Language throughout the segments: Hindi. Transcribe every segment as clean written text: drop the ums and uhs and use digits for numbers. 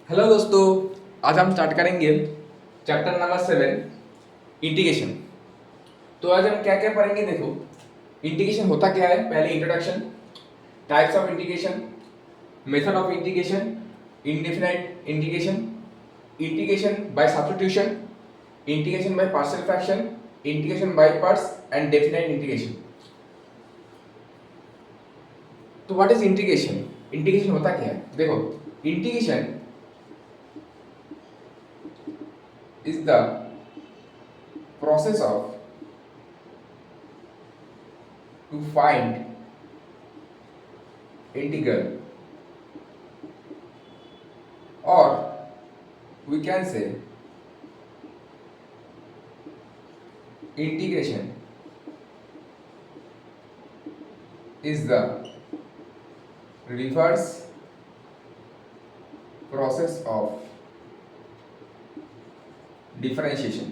हेलो दोस्तों, आज हम स्टार्ट करेंगे चैप्टर नंबर 7 इंटीग्रेशन। तो आज हम क्या क्या पढ़ेंगे। देखो, इंटीग्रेशन होता क्या है, पहले introduction, types of integration, method of integration, indefinite integration, integration by substitution, integration by partial fraction, integration by parts and definite integration. तो व्हाट इज इंटीग्रेशन? इंटीग्रेशन होता क्या है? देखो, integration is the process of to find integral, or we can say integration is the reverse process of differentiation।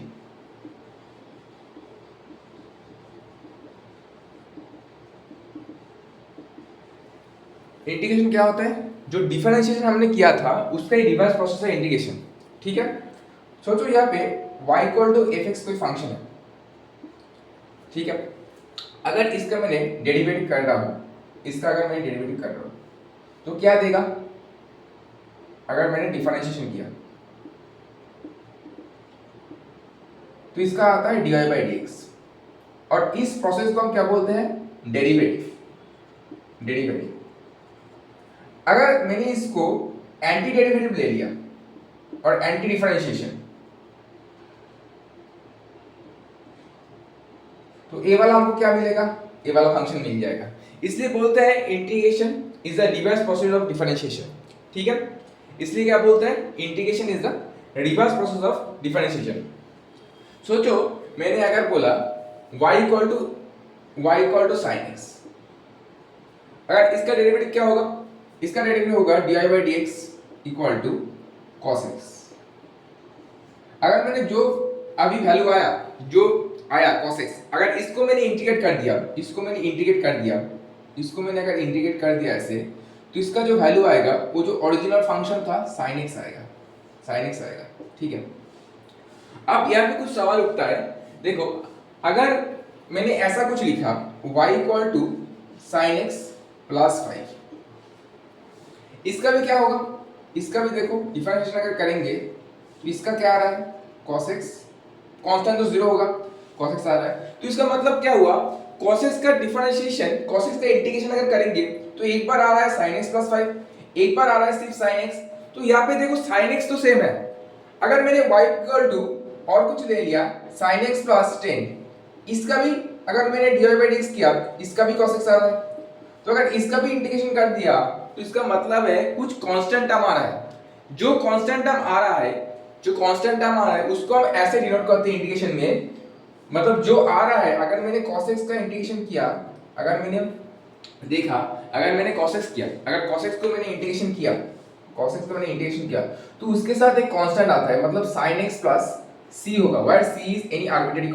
Integration क्या होता है? जो डिफरेंशिएशन हमने किया था उसका ही रिवर्स प्रोसेस है इंटीग्रेशन। ठीक है, सोचो यहाँ पे y equal to f x कोई फंक्शन है। ठीक है, अगर इसका मैंने डेरिवेटिव कर रहा हूँ, इसका अगर मैं डेरिवेटिव कर रहा हूँ तो क्या देगा? अगर मैंने डिफरेंशिएशन किया तो इसका आता है dy बाई डी एक्स, और इस प्रोसेस को हम क्या बोलते हैं? डेरिवेटिव। डेरिवेटिव अगर मैंने इसको एंटी डेरिवेटिव ले लिया और एंटी डिफरेंशिएशन, तो ए वाला हमको क्या मिलेगा? ए वाला फंक्शन मिल जाएगा। इसलिए बोलते हैं integration is the reverse process of differentiation. ठीक है, इसलिए क्या बोलते हैं? Integration is the reverse process of differentiation. सोचो मैंने अगर बोला y equal to sine x, अगर इसका डेरिवेटिव क्या होगा? इसका डेरिवेटिव होगा d y by d x equal to cos x. अगर मैंने जो अभी वैल्यू आया कॉस एक्स, अगर इसको मैंने इंटीग्रेट कर दिया, इसको मैंने अगर इंटीग्रेट कर दिया ऐसे, तो इसका जो वैल्यू आएगा वो जो ओरिजिनल फंक्शन था साइन एक्स आएगा। ठीक है, अब यहाँ पे कुछ सवाल उठता है। देखो, अगर मैंने ऐसा कुछ लिखा y equal to sine x plus 5, इसका भी क्या होगा? इसका भी देखो डिफरेंशिएशन अगर करेंगे तो इसका क्या आ रहा है? cos x, कांस्टेंट तो 0 होगा, cos x आ रहा है, तो इसका मतलब क्या हुआ? cos x का डिफरेंशिएशन, cos x का इंटीग्रेशन अगर करेंगे तो एक बार आ रहा है sin x प्लस 5, एक बार आ रहा है सिर्फ sin x। तो यहाँ पे देखो sin x तो सेम है, अगर मैंने y इक्वल टू और कुछ ले लिया sin x प्लस 10, इसका भी अगर मैंने dy बाई dx किया, इसका भी cos x आ रहा है। तो अगर इसका भी इंटीग्रेशन कर दिया तो इसका मतलब है कुछ कांस्टेंट टर्म आ रहा है। जो कांस्टेंट टर्म आ रहा है उसको हम ऐसे डिनोट करते हैं इंटीग्रेशन में, मतलब जो आ रहा है, अगर मैंने cos x का इंटीग्रेशन किया, अगर मैंने cos x किया, अगर cos x को मैंने इंटीग्रेशन किया तो उसके साथ एक कांस्टेंट आता है, मतलब sin x प्लस c होगा, where c is any arbitrary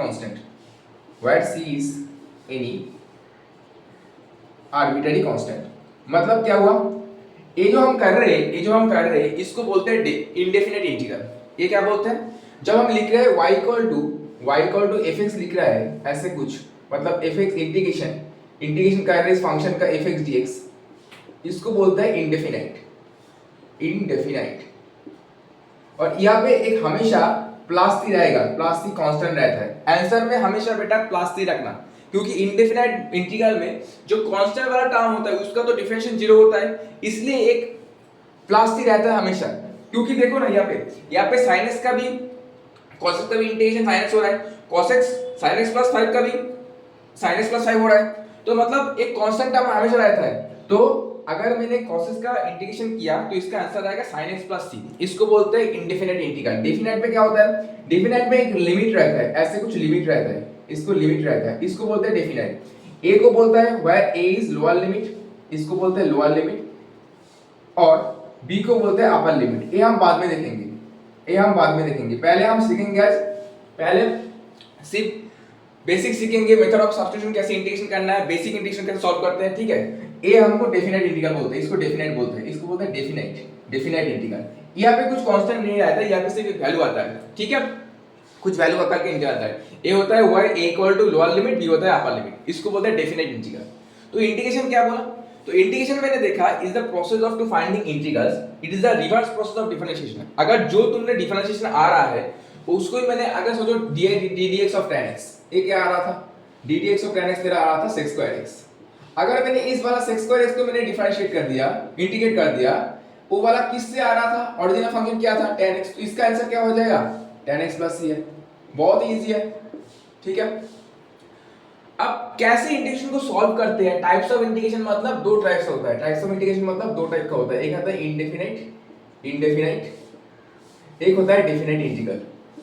constant, मतलब क्या हुआ? ये जो हम कर रहे हैं इसको बोलते हैं इंडेफिनिट इंटीग्रल। ये क्या बोलते हैं? जब हम लिख रहे हैं y equal to f x लिख रहा है ऐसे कुछ, मतलब एफ एक्स इंटीग्रेशन कर रहे हैं इस फंक्शन का एफ एक्स डी एक्स, इसको बोलते हैं इंडेफिनाइट। और यहाँ पे एक हमेशा प्लस सी रहेगा, प्लस सी कांस्टेंट रहता है। आंसर में हमेशा बेटा प्लस सी रखना, क्योंकि इंडेफिनाइट इंटीग्रल में जो कांस्टेंट वाला टर्म होता है उसका तो डिफरेंशिएशन 0 होता है, इसलिए एक प्लस सी रहता है हमेशा। क्योंकि देखो ना यहाँ पे sin x का भी cos x का भी इंटीग्रेशन sin x हो रहा है, cos x sin x plus 5 का भी sin x प्लस 5 हो रहा है, तो मतलब एक कांस्टेंट टर्म हमेशा रहता है। तो अगर मैंने cos x का इंटीग्रेशन किया तो इसका आंसर आएगा sin x प्लस c। इसको बोलते हैं इंडेफिनिट इंटीग्रल। डेफिनिट में क्या होता है? डेफिनिट में एक लिमिट रहता है, ऐसे कुछ लिमिट रहता है, इसको बोलते हैं डेफिनिट। a को बोलता है where a is lower limit, इसको बोलते हैं लोअर लिमिट, और b को बोलते हैं अपर लिमिट। ये हम बाद में देखेंगे, पहले हम सीखेंगे आज, पहले सिर्फ बेसिक सीखेंगे, मेथड ऑफ सब्स्टिट्यूशन कैसे इंटीग्रेशन करना है, बेसिक इंटीग्रेशन कैसे सॉल्व करते हैं। ठीक है, ये हमको डेफिनेट इंटीग्रल बोलते हैं, इसको डेफिनेट बोलते हैं, इसको बोलते हैं डेफिनेट इंटीग्रल। यहाँ पे कुछ कांस्टेंट नहीं आता है, यहाँ पे सिर्फ एक वैल्यू आता है, ठीक है, कुछ वैल्यू का करके इंटीग्रल आता है। ए होता है y equal to lower limit, b होता है अपर लिमिट, इसको बोलते हैं डेफिनेट इंटीग्रल। तो इंटीग्रेशन क्या बोला, तो इंटीग्रेशन मैंने देखा is the process of to finding integrals, it is the reverse process of differentiation. अगर जो तुमने डिफरेंशिएशन आ रहा है उसको ही मैंने, अगर सोचो ddx ऑफ tan x, ये क्या आ रहा था, ddx ऑफ tan x मेरा आ रहा था sec square x। अगर मैंने इस वाला sec square x को मैंने डिफरेंशिएट कर दिया, इंटीग्रेट कर दिया, वो वाला किससे आ रहा था, ओरिजिनल फंक्शन क्या था tan x, तो इसका आंसर क्या हो जाएगा tan x प्लस c है। बहुत इजी है, ठीक है। अब कैसे इंटीग्रेशन को सॉल्व करते हैं, टाइप्स ऑफ इंटीग्रेशन मतलब दो टाइप्स होता है, टाइप्स ऑफ इंटीग्रेशन मतलब दो टाइप का होता है, एक आता है इंडेफिनाइट, एक होता है डेफिनेट इंटीग्रल,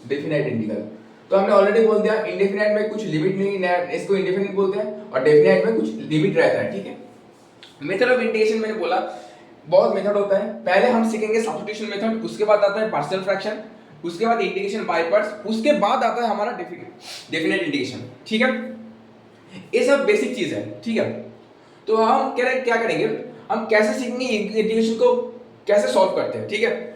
डेफिनेट इंटीग्रल। तो हमने ऑलरेडी बोल दिया इंडेफिनाइट में कुछ लिमिट नहीं है, इसको इंडेफिनिट बोलते हैं, और डेफिनेट में कुछ लिमिट रहता है, ठीक है। मेथड ऑफ इंटीग्रेशन मैंने बोला बहुत मेथड होता है, पहले हम सीखेंगे सब्स्टिट्यूशन मेथड, उसके बाद आता है पार्शियल फ्रैक्शन, उसके बाद इंटीग्रेशन बाय पार्ट्स, उसके बाद आता है हमारा डेफिनेट इंटीग्रेशन, ठीक है। ये सब बेसिक चीज है, ठीक है। तो हम कह रहे हैं क्या करेंगे, हम कैसे सीखेंगे इंटीग्रेशन को कैसे सॉल्व करते हैं, ठीक है।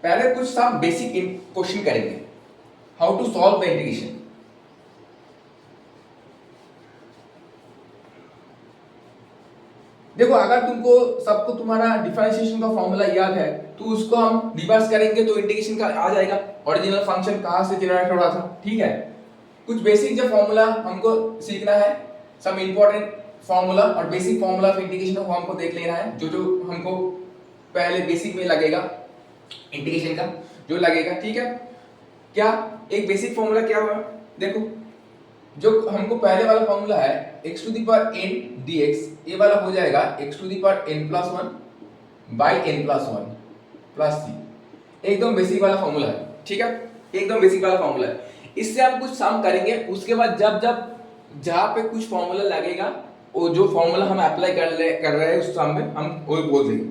पहले कुछ सब बेसिक क्वेश्चन करेंगे, how to solve the integration. देखो अगर तुमको सबको तुम्हारा डिफरेंशिएशन का फॉर्मूला याद है तो उसको हम रिवर्स करेंगे तो इंटीग्रेशन का आ जाएगा, ओरिजिनल फंक्शन कहां से जनरेट हो रहा था, ठीक है। कुछ बेसिक जो फॉर्मूला हमको सीखना है, सब इंपॉर्टेंट फॉर्मूला और बेसिक फॉर्मूला ऑफ इंटीग्रेशन को हमको देख लेना है, जो जो हमको पहले बेसिक में लगेगा इंटीग्रेशन का जो लगेगा, ठीक है। क्या एक बेसिक फॉर्मूला क्या हुआ, देखो जो हमको पहले वाला फॉर्मूला है x to the power n dx, ये वाला हो जाएगा x to the power n plus 1 by n plus 1 plus c, एकदम बेसिक वाला फॉर्मूला है, ठीक है, एकदम बेसिक वाला फॉर्मूला है। इससे हम कुछ सम करेंगे, उसके बाद जब जब जहां पे कुछ फॉर्मूला लगेगा वो जो फॉर्मूला हम अप्लाई कर रहे हैं उस सम में हम वो बोल देंगे।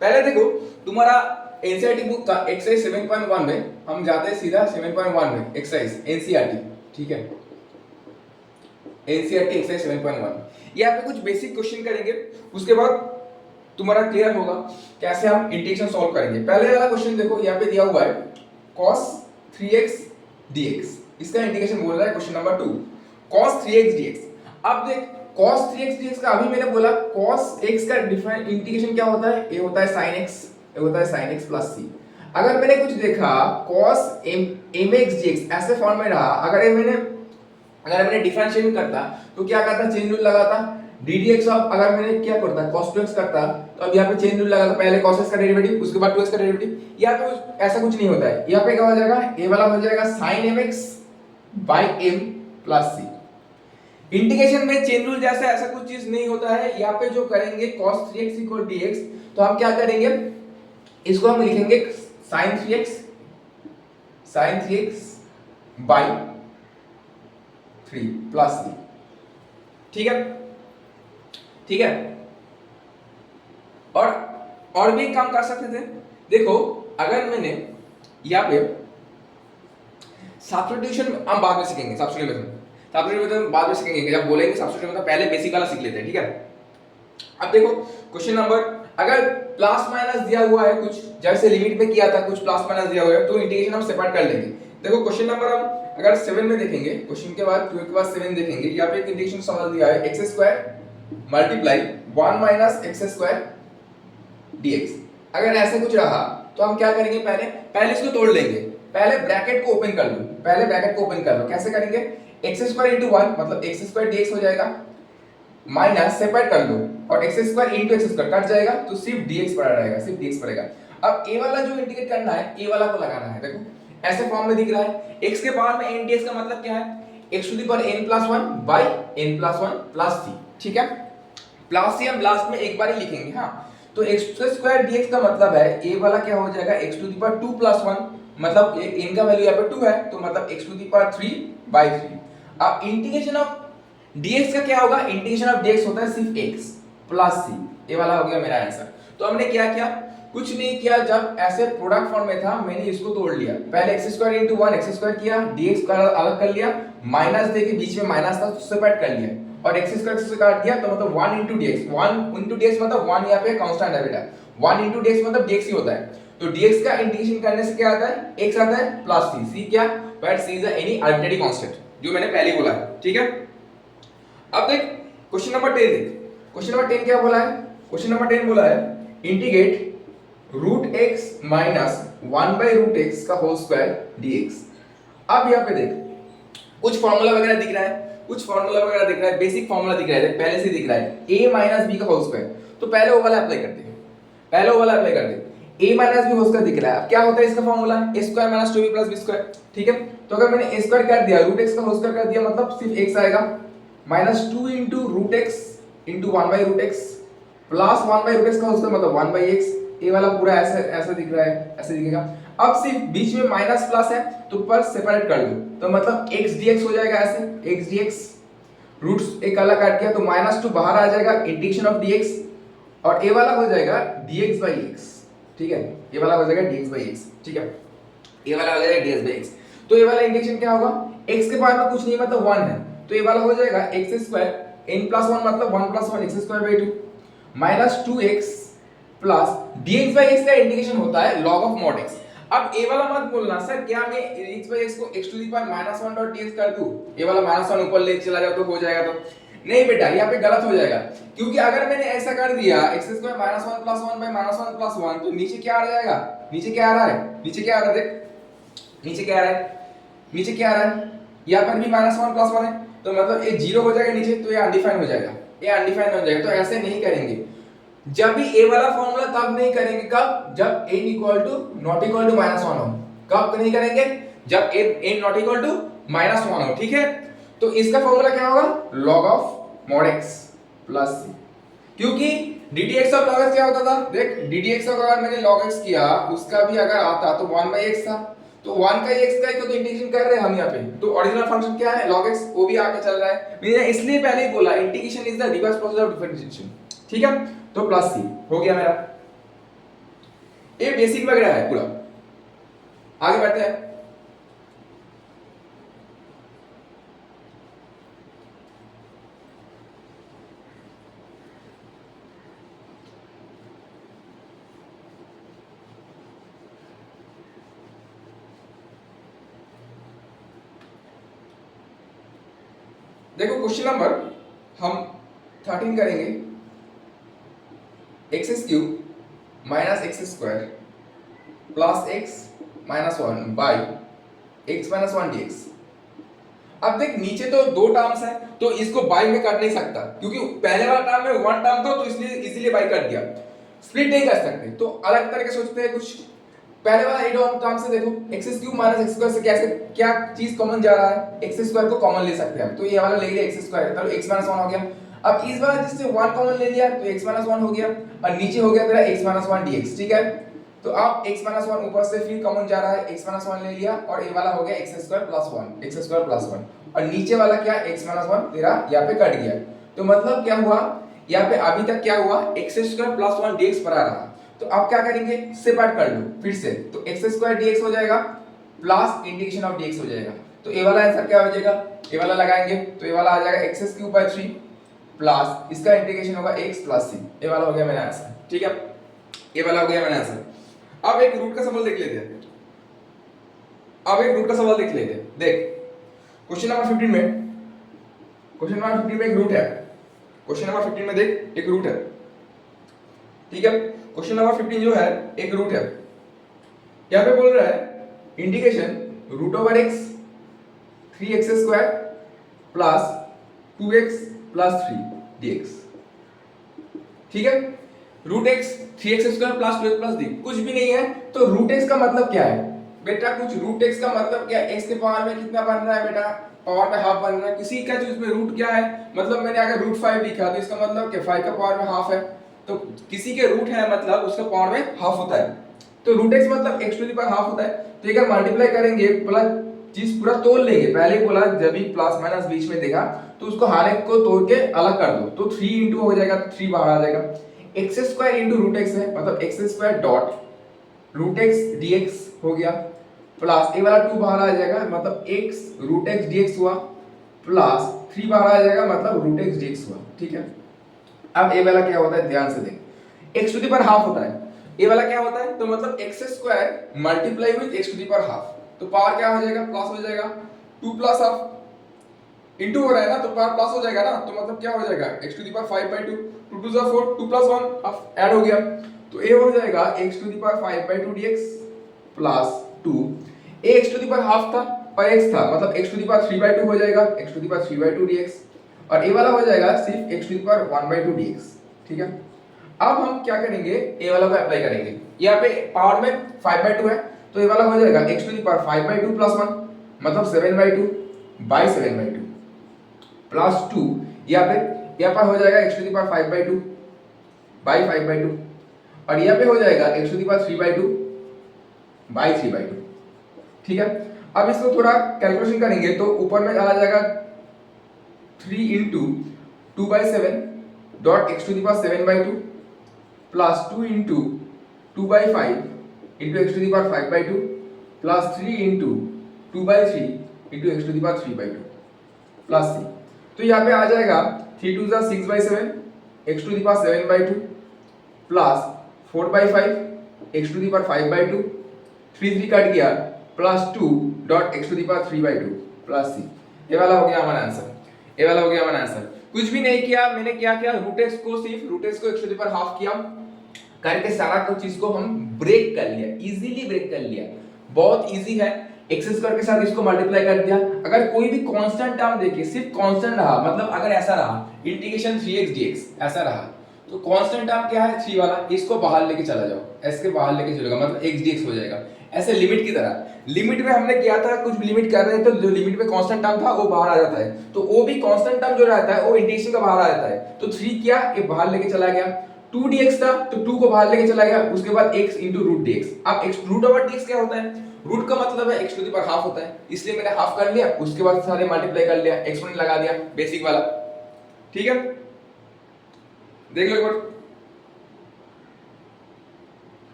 पहले देखो तुम्हारा एनसीईआरटी बुक का एक्सरसाइज 7.1 में हम जाते हैं सीधा 7.1 में एक्सरसाइज एनसीईआरटी, ठीक है, एनसीईआरटी एक्सरसाइज 7.1। यहाँ पे कुछ बेसिक क्वेश्चन करेंगे, उसके बाद तुम्हारा क्लियर होगा कैसे हम इंटीग्रेशन सॉल्व करेंगे। पहले वाला क्वेश्चन देखो, यहाँ पे दिया हुआ है cos 3x dx, इसका इंटीग्रेशन बोल रहा है question number 2, cos 3x dx। अब देख cos 3x dx का अभी मैंने बोला cos x का डिफरेंट इंटीग्रेशन क्या होता है, ये होता है sin x, ये होता है sin x प्लस c। अगर मैंने कुछ देखा cos mx dx ऐसे फॉर्म में रहा, अगर मैंने डिफरेंशिएट करता तो क्या करता, चेन रूल लगाता, ddx ऑफ अगर मैंने क्या करता cos 2x करता तो अब यहाँ पे चेन रूल लगाता, पहले cos x का डेरिवेटिव उसके बाद 2x का डेरिवेटिव, यहाँ पे ऐसा कुछ नहीं होता है, यहाँ पे क्या हो जाएगा, ये वाला हो जाएगा sin mx by m plus c। Integration में चेन रूल जैसा ऐसा कुछ चीज नहीं होता है, यहाँ पे जो करेंगे cos 3x इक्वल dx, तो हम क्या करेंगे, इसको हम लिखेंगे sin 3x bye 3 plus c, ठीक है, ठीक है। और भी काम कर सकते थे, देखो अगर मैंने यहाँ पे सब्स्टिट्यूशन हम बाद में सीखेंगे, सब्स्टिट्यूशन मेथड बाद में सीखेंगे, जब बोलेंगे सब्स्टिट्यूशन मेथड पहले बेसिक वाला सीख लेते हैं, ठीक है। अब देखो क्वेश्चन नंबर, अगर प्लस माइनस दिया हुआ है कुछ, जैसे लिमिट में किया था कुछ प्लस माइनस दिया हुआ है तो इंटीग्रेशन हम सेपरेट कर लेंगे। देखो क्वेश्चन नंबर हम अगर 7 में देखेंगे, क्वेश्चन के बाद 2 के बाद 7 देखेंगे, यहाँ पे एक इंटीग्रेशन सवाल दिया है x square multiply 1 minus x square dx। अगर ऐसे कुछ रहा तो हम क्या करेंगे, पहले इसको तोड़ लेंगे, पहले ब्रैकेट को ओपन कर लो, पहले ब्रैकेट को ओपन कर लो, कैसे करेंगे, x स्क्वायर इनटू 1 मतलब x स्क्वायर dx हो जाएगा, माइनस सेपरेट कर लो और x square into x square cut जाएगा तो सिर्फ dx पड़ा रहेगा, सिर्फ dx पड़ेगा। अब a वाला जो इंटीग्रेट करना है, a वाला को लगाना है, देखो ऐसे फॉर्म में दिख रहा है, x के पावर में n dx का मतलब क्या है, x to the power n plus 1 by n plus 1 plus c, ठीक है। प्लस c हम लास्ट में एक बार ही लिखेंगे, हाँ। तो x स्क्वायर dx का मतलब है a वाला क्या हो जाएगा, x to the power 2 plus 1 मतलब n का वैल्यू यहाँ पे 2 है तो मतलब x to the power 3 by 3। अब इंटीग्रेशन ऑफ dx का क्या होगा, इंटीग्रेशन ऑफ dx होता है सिर्फ x प्लस c, ये वाला हो गया मेरा आंसर। तो हमने क्या किया, कुछ नहीं किया, जब ऐसे प्रोडक्ट फॉर्म में था मैंने इसको तोड़ लिया, पहले x square into one x square किया, डीएक्स स्क्वायर अलग कर लिया, माइनस दे के बीच में माइनस था तो सेपरेट कर लिया, और एक्स स्क्वायर से काट दिया, तो मतलब 1 इंटू डीएक्स, 1 इंटू डीएक्स मतलब 1 यहाँ पे कांस्टेंट है बेटा, 1 इंटू डीएक्स मतलब डीएक्स ही होता है, तो डीएक्स का इंटीग्रेशन करने से क्या आता है, x आता है प्लस सी, सी क्या, where c is any arbitrary constant, जो मैंने पहले ही बोला है, ठीक है। अब देख क्वेश्चन नंबर 10 देख, क्वेश्चन नंबर 10 क्या बोला है, क्वेश्चन नंबर 10 बोला है integrate root x minus 1 by root x का होल स्क्वायर dx। अब यहाँ पे देख कुछ फॉर्मूला वगैरह दिख रहा है, कुछ फॉर्मूला वगैरह दिख रहा है, बेसिक फॉर्मूला दिख रहा है, पहले से दिख रहा है a माइनस b का होल स्क्वायर, तो पहले वो वाला अप्लाई करते हैं, पहले वो वाला अप्लाई करते हैं, a minus b whole square दिख रहा है, अब क्या होता है इसका formula, a square minus 2b plus b square, ठीक है। तो अगर मैंने a स्क्वायर कर दिया, रूट x का होल स्क्वायर कर दिया, मतलब सिर्फ x आएगा, minus 2 into root x into 1 by root x plus 1 by root x का होल स्क्वायर मतलब 1 बाई x, ये वाला पूरा ऐसे ऐसे दिख रहा है, ऐसे दिखेगा। अब सिर्फ बीच में माइनस प्लस है तो पर सेपरेट कर दो, तो मतलब x dx हो जाएगा ऐसे, x dx रूट्स एक अलग काट किया तो -2 बाहर आ जाएगा, इंटीग्रेशन ऑफ dx, और ये वाला हो जाएगा dx by x, ठीक है, ये वाला हो जाएगा dx by x, ठीक है, ये वाला हो जाएगा dx by x। तो ये वाला इंटीग्रेशन क्या होगा, x के पावर में कुछ नहीं मतलब 1 है, तो ये वाला हो जाएगा x स्क्वायर n प्लस 1 मतलब 1 plus 1 x square by 2 minus 2x plus dx by x का इंटीग्रेशन होता है log of mod x। अब ये वाला मत बोलना सर क्या मैं x by x को x to the power -1 dot dx कर दूं, ये वाला -1 ऊपर ले चला जाओ तो हो जाएगा, तो नहीं बेटा यहाँ पे गलत हो जाएगा, क्योंकि अगर मैंने ऐसा कर दिया x square -1 plus 1 by -1 plus 1 तो नीचे क्या आ जाएगा, नीचे क्या आ रहा है, नीचे क्या आ रहा है, देख नीचे क्या आ रहा है, नीचे क्या आ रहा है, यहाँ पर भी -1 प्लस 1 है, तो मतलब ये 0 हो जाएगा नीचे, तो ये अनडिफाइंड हो जाएगा, ये अनडिफाइंड हो जाएगा, तो ऐसे नहीं करेंगे। जब भी a वाला फॉर्मूला तब नहीं करेंगे, कब, जब a equal to not equal to -1 हो, कब नहीं करेंगे, जब a नॉट इक्वल टू -1 हो, ठीक है। तो इसका फॉर्मूला क्या होगा, log of mod x plus c, क्योंकि ddx ऑफ log x क्या होता था, देख ddx ऑफ अगर मैंने log x किया उसका भी अगर आता तो 1 by x था, तो 1 का x का ही तो इंटीग्रेशन कर रहे हैं हम यहाँ पे, तो ओरिजिनल फंक्शन क्या है log x, वो भी आगे चल रहा है, मैंने इसलिए पहले ही बोला integration is the reverse process of differentiation, ठीक है। तो प्लस सी हो गया मेरा, ये बेसिक वगैरह है पूरा, आगे बढ़ते हैं। देखो क्वेश्चन नंबर हम 13 करेंगे, x cube minus x square plus x minus 1 by x minus 1 dx। अब देख नीचे तो दो टर्म्स है तो इसको बाई में काट नहीं सकता, क्योंकि पहले वाला टर्म में 1 टर्म था तो इसलिए इजीली बाई कर दिया, स्प्लिट नहीं कर सकते, तो अलग तरह के सोचते हैं कुछ। पहले वाला एड टर्म से देखो x cube minus x square से कैसे क्या चीज कॉमन जा रहा है, एक्स स्क्वायर को कॉमन ले सकते हैं, तो ये वाला ले लिया एक्स स्क्वायर, तो x 1 हो गया। अब इस बार जिससे 1 कॉमन ले लिया तो x 1 हो गया, और नीचे हो गया तेरा x 1 dx, ठीक है। तो अब x 1 ऊपर से फिर कॉमन जा रहा है, x 1 ले लिया, और ये वाला हो गया x square plus 1 x square plus 1, और नीचे वाला क्या x 1 तेरा यहाँ पे कट गया, तो मतलब क्या हुआ यहाँ पे अभी तक क्या हुआ, x स्क्वायर प्लस 1 dx पर आ रहा, तो अब क्या करेंगे सेपरेट कर लो फिर से, तो x स्क्वायर dx हो जाएगा प्लस इंटीग्रेशन ऑफ dx हो जाएगा, तो ये वाला आंसर क्या हो जाएगा, ये वाला लगाएंगे तो ये वाला आ जाएगा x क्यूब बाय 3 प्लस इसका इंटीग्रेशन होगा x प्लस c, ये वाला हो गया मेरा आंसर, ठीक है, ये वाला हो गया मेरा आंसर। अब एक रूट का सवाल देख लेते हैं, अब एक रूट का सवाल देख लेते हैं, देख क्वेश्चन नंबर 15 में, क्वेश्चन नंबर 15 में एक रूट है, क्वेश्चन नंबर 15 में देख एक रूट है, ठीक है। क्वेश्चन नंबर 15 जो है एक रूट है, यहाँ पे बोल रहा है integration root over x 3x square plus 2x plus 3 dx, ठीक है। Root x 3x square plus 2x plus 3 कुछ भी नहीं है, तो रूट x का मतलब क्या है बेटा, कुछ रूट x का मतलब क्या है, x के पावर में कितना बन रहा है बेटा, पावर में हाफ बन रहा है, किसी का जो इसमें रूट क्या है, मतलब मैंने अगर रूट 5 लिखा तो इसका मतलब क्या 5 का पावर में हाफ है, तो किसी के रूट है मतलब उसका पावर में हाफ होता है, तो रूट x मतलब x to the power half होता है, तो ये मल्टीप्लाई करेंगे प्लस चीज पूरा तोड़ लेंगे, पहले ही बोला जब भी प्लस माइनस बीच में देखा तो उसको हर एक को तोड़ के अलग कर दो, तो 3 इंटू हो जाएगा तो 3 बाहर आ जाएगा, x square into root x है, मतलब x square dot root x dx हो गया, प्लस ए वाला 2 बाहर आ जाएगा, मतलब x रूट एक्स dx हुआ, प्लस 3 बाहर आ जाएगा, मतलब रूट एक्स dx हुआ। ठीक है, अब ए वाला क्या होता है ध्यान से देख, x to the power half होता है, ए वाला क्या होता है, तो मतलब x square multiply with x to the power half, तो पावर क्या हो जाएगा, प्लस हो जाएगा, 2 प्लस हाफ इंटू हो रहा है ना, तो पावर प्लस हो जाएगा ना, तो मतलब क्या हो जाएगा, x टू द पावर 5/2, 2 2 जा 4, 2 प्लस 1 अब ऐड हो गया, तो a हो जाएगा x to the power 5/2 dx plus 2, a x to the power half था और x था, मतलब x टू द पावर 3/2 हो जाएगा, x to the power 3/2 dx, और a वाला हो जाएगा सिर्फ x to the power 1/2 dx। ठीक है, अब हम क्या करेंगे, a वाला को अप्लाई करेंगे, यहाँ पे पावर में 5/2 है, तो a वाला हो जाएगा x to the power 5/2 plus 1, मतलब 7/2 बाई 7/2 प्लस 2, यहाँ पर हो जाएगा x to the power 5/2 by 5/2, और यहाँ पे हो जाएगा x to the power 3/2 by 3/2। ठीक है, अब इसको थोड़ा कैलकुलेशन करेंगे तो ऊपर में आ जाएगा 3 into 2/7 dot x to the power 7/2 plus 2 into 2/5 into x to the power 5/2 plus 3 into 2/3 into x to the power 3/2 plus 3, तो यहाँ पे आ जाएगा 3 2 6/7 x to the power 7/2 plus 4/5 x to the power 5/2, 3 3 cut गया, plus 2 dot x to the power 3/2 plus 3। ये वाला हो गया हमारा आंसर, ये वाला हो गया हमारा आंसर। कुछ भी नहीं किया मैंने, क्या किया, रूट एक्स को सिर्फ रूट एक्स को x टू द पावर हाफ किया, करके सारा कुछ चीज को हम ब्रेक कर लिया, इजीली ब्रेक कर लिया, बहुत इजी है। एक्स स्क्वायर के साथ इसको मल्टीप्लाई कर दिया, अगर कोई भी कांस्टेंट टर्म देखिए सिर्फ कांस्टेंट रहा, मतलब अगर ऐसा रहा इंटीग्रेशन 3x dx ऐसा रहा, तो कांस्टेंट टर्म क्या है 3 वाला, इसको बाहर लेके चला जाओ, s के बाहर लेके चलेगा, मतलब x dx हो जाएगा, ऐसे लिमिट की तरह। लिमिट में हमने किया था, कुछ भी लिमिट कर रहे थे तो जो लिमिट में कांस्टेंट टर्म था वो बाहर आ जाता है, तो वो भी कांस्टेंट टर्म जो रहता है वो इंटीग्रेशन का बाहर आ जाता है, तो 3 किया ये बाहर लेके चला गया, 2 dx था तो 2 को बाहर लेके चला गया, उसके बाद x into रूट dx। अब x रूट ओवर dx क्या होता है, रूट का मतलब है x to the power half होता है, इसलिए मैंने हाफ कर लिया, उसके बाद सारे मल्टीप्लाई कर लिया, एक्सपोनेंट लगा दिया बेसिक वाला। ठीक है, देख लो एक बार,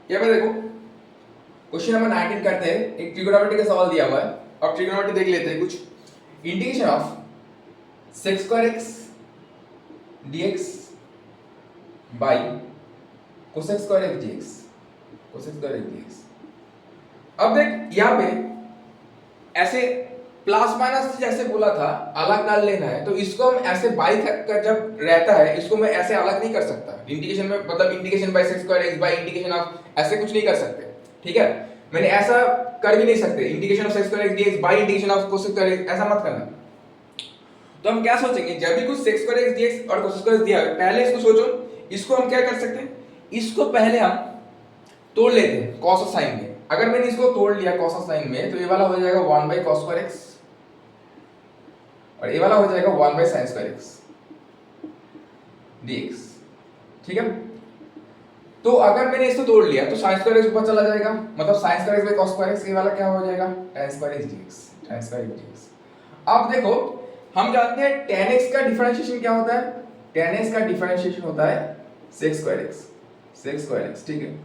ये पे देखो क्वेश्चन नंबर 19 करते हैं, एक ट्रिगोनोमेट्री का सवाल दिया हुआ है, अब ट्रिगोनोमेट्री देख लेते हैं कुछ। Integration of sec square x dx by cosec square x dx, cosec square x dx। अब देख यहाँ पे ऐसे प्लस माइनस जैसे बोला था अलग कर लेना है, तो इसको हम ऐसे बाई कर जब रहता है इसको मैं ऐसे अलग नहीं कर सकता इंटीग्रेशन में, मतलब integration by sec square x bye integration of, ऐसे कुछ नहीं कर सकते। ठीक है, मैंने ऐसा कर भी नहीं सकते integration of sec square x dx bye integration of cosec square x, ऐसा मत करना। तो हम क्या सोचेंगे, जब भी कुछ sec स्क्वायर x dx और cos स्क्वायर x दिया है पहले इसको सोचो, इसको हम क्या कर सकते हैं, इसको पहले हम तोड़ लेते हैं cos साइन में। अगर मैंने इसको तोड़ लिया cos साइन में तो ये वाला हो जाएगा 1 बाय cos स्क्वायर x और ये वाला हो जाएगा 1 by sin square x dx। ठीक है, तो अगर मैंने इसको तोड़ लिया तो sin स्क्वायर x ऊपर चला जाएगा, मतलब sin square x by cos square x, ये वाला क्या हो जाएगा tan square x dx, tan square x dx। अब देखो हम जानते हैं tan x का डिफरेंशिएशन क्या होता है, tan x का डिफरेंशिएशन होता है sec square x, sec square x। ठीक है,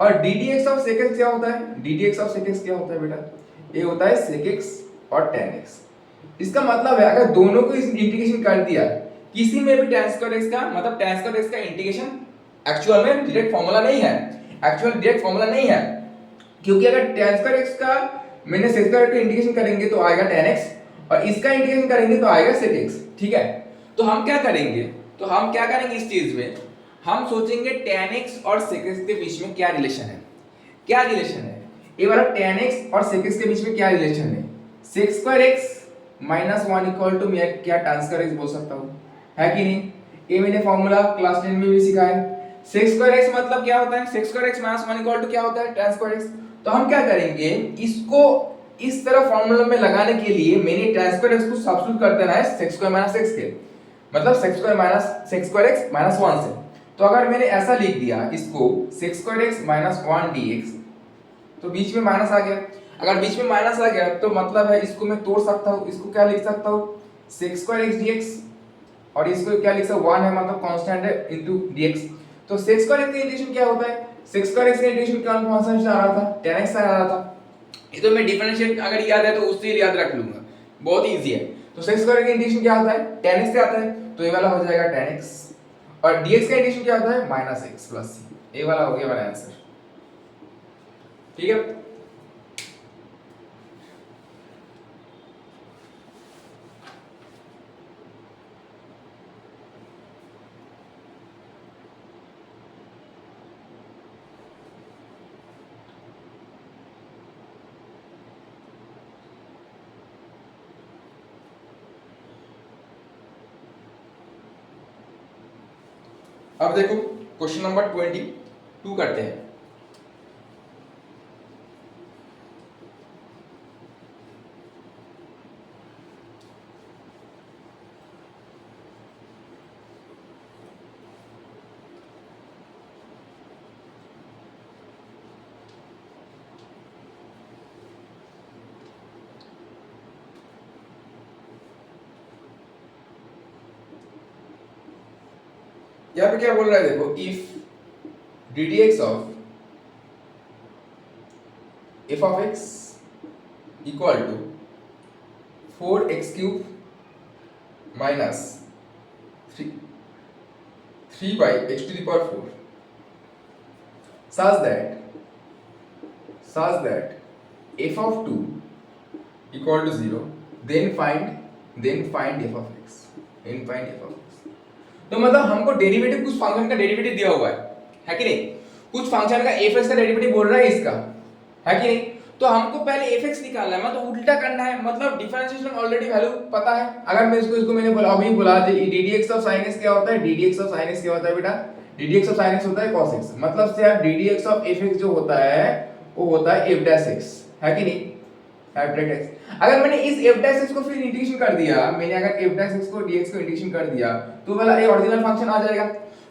और ddx ऑफ sec x क्या होता है, ddx ऑफ sec x क्या होता है बेटा, ये होता है sec x और tan x। इसका मतलब है अगर दोनों को इंटीग्रेशन कर दिया किसी में भी tan स्क्वायर x का, मतलब tan स्क्वायर x का इंटीग्रेशन एक्चुअल में डायरेक्ट फार्मूला नहीं है, एक्चुअल डायरेक्ट फार्मूला नहीं है, क्योंकि अगर tan स्क्वायर x का मैंने sec स्क्वायर का इंटीग्रेशन करेंगे तो आएगा tan x, और इसका इंटीग्रेशन करेंगे तो आएगा sec x, ठीक है। तो हम क्या करेंगे, इस चीज में हम सोचेंगे tan x और sec x के बीच में क्या रिलेशन है, ये वाला tan x और sec x के बीच में क्या रिलेशन है, sec square x minus 1 equal to मैं क्या tan square x बोल सकता हूँ, है कि नहीं। ये मैंने फॉर्मूला क्लास 10 में भी सिखाया है। sec square x मतलब क्या होता है, sec square x minus 1 equal to क्या होता है, tan square x। तो हम क्या करेंगे, इसको इस तरह फॉर्मूला में लगाने के लिए मैंने tan square x को सब्स्टिट्यूट कर देना है sec square माइनस x के, मतलब sec square x माइनस 1 से। तो अगर मैंने ऐसा लिख दिया इसको sec square x minus 1 dx, तो बीच में माइनस आ गया। अगर बीच में माइनस आ गया तो मतलब है इसको मैं तोड़ सकता हूँ, इसको क्या लिख सकता हूँ sec square x dx, और इसको क्या लिख सकता हूँ 1 है मतलब कांस्टेंट है इनटू dx। तो sec square x का इंटीग्रेशन क्या होता है, sec square x का इंटीग्रेशन कौन सा आ रहा था, tan x आ रहा था। ये तो मैं डिफरेंशिएट अगर याद है तो उससे याद रख लूंगा, बहुत इजी है। तो sec square का इंटीग्रेशन क्या होता है, tan x से आता है, तो ये वाला हो जाएगा tan x, और dx का इंटीग्रेशन क्या होता है माइनस x प्लस c, ये वाला हो गया हमारा आंसर, ठीक है। अब देखो क्वेश्चन नंबर 22 करते हैं। यहाँ पे क्या बोल रहा है देखो, if ddx of f of x equal to 4x cube minus 3 by x to the power 4 such that f of 2 equal to 0, then find f of x, तो मतलब हमको डेरिवेटिव, कुछ फंक्शन का डेरिवेटिव दिया हुआ है कि नहीं, कुछ फंक्शन का fx का डेरिवेटिव बोल रहा है इसका, है कि नहीं। तो हमको पहले fx निकालना है, मतलब उल्टा करना है, मतलब डिफरेंशिएशन ऑलरेडी वैल्यू पता है। अगर मैं इसको मैंने बोला अभी बोला ddx ऑफ sin x क्या होता है, ddx ऑफ sin x क्या होता है बेटा, ddx ऑफ sin x होता है cos x, मतलब से यार ddx ऑफ fx जो होता है वो होता है f dash x, है कि नहीं, f dash x। अगर मैंने इस f dash x को फिर इंटीग्रेशन कर दिया, मैंने अगर f dash x को dx को इंटीग्रेशन कर दिया तो वाला ये ओरिजिनल फंक्शन आ जाएगा।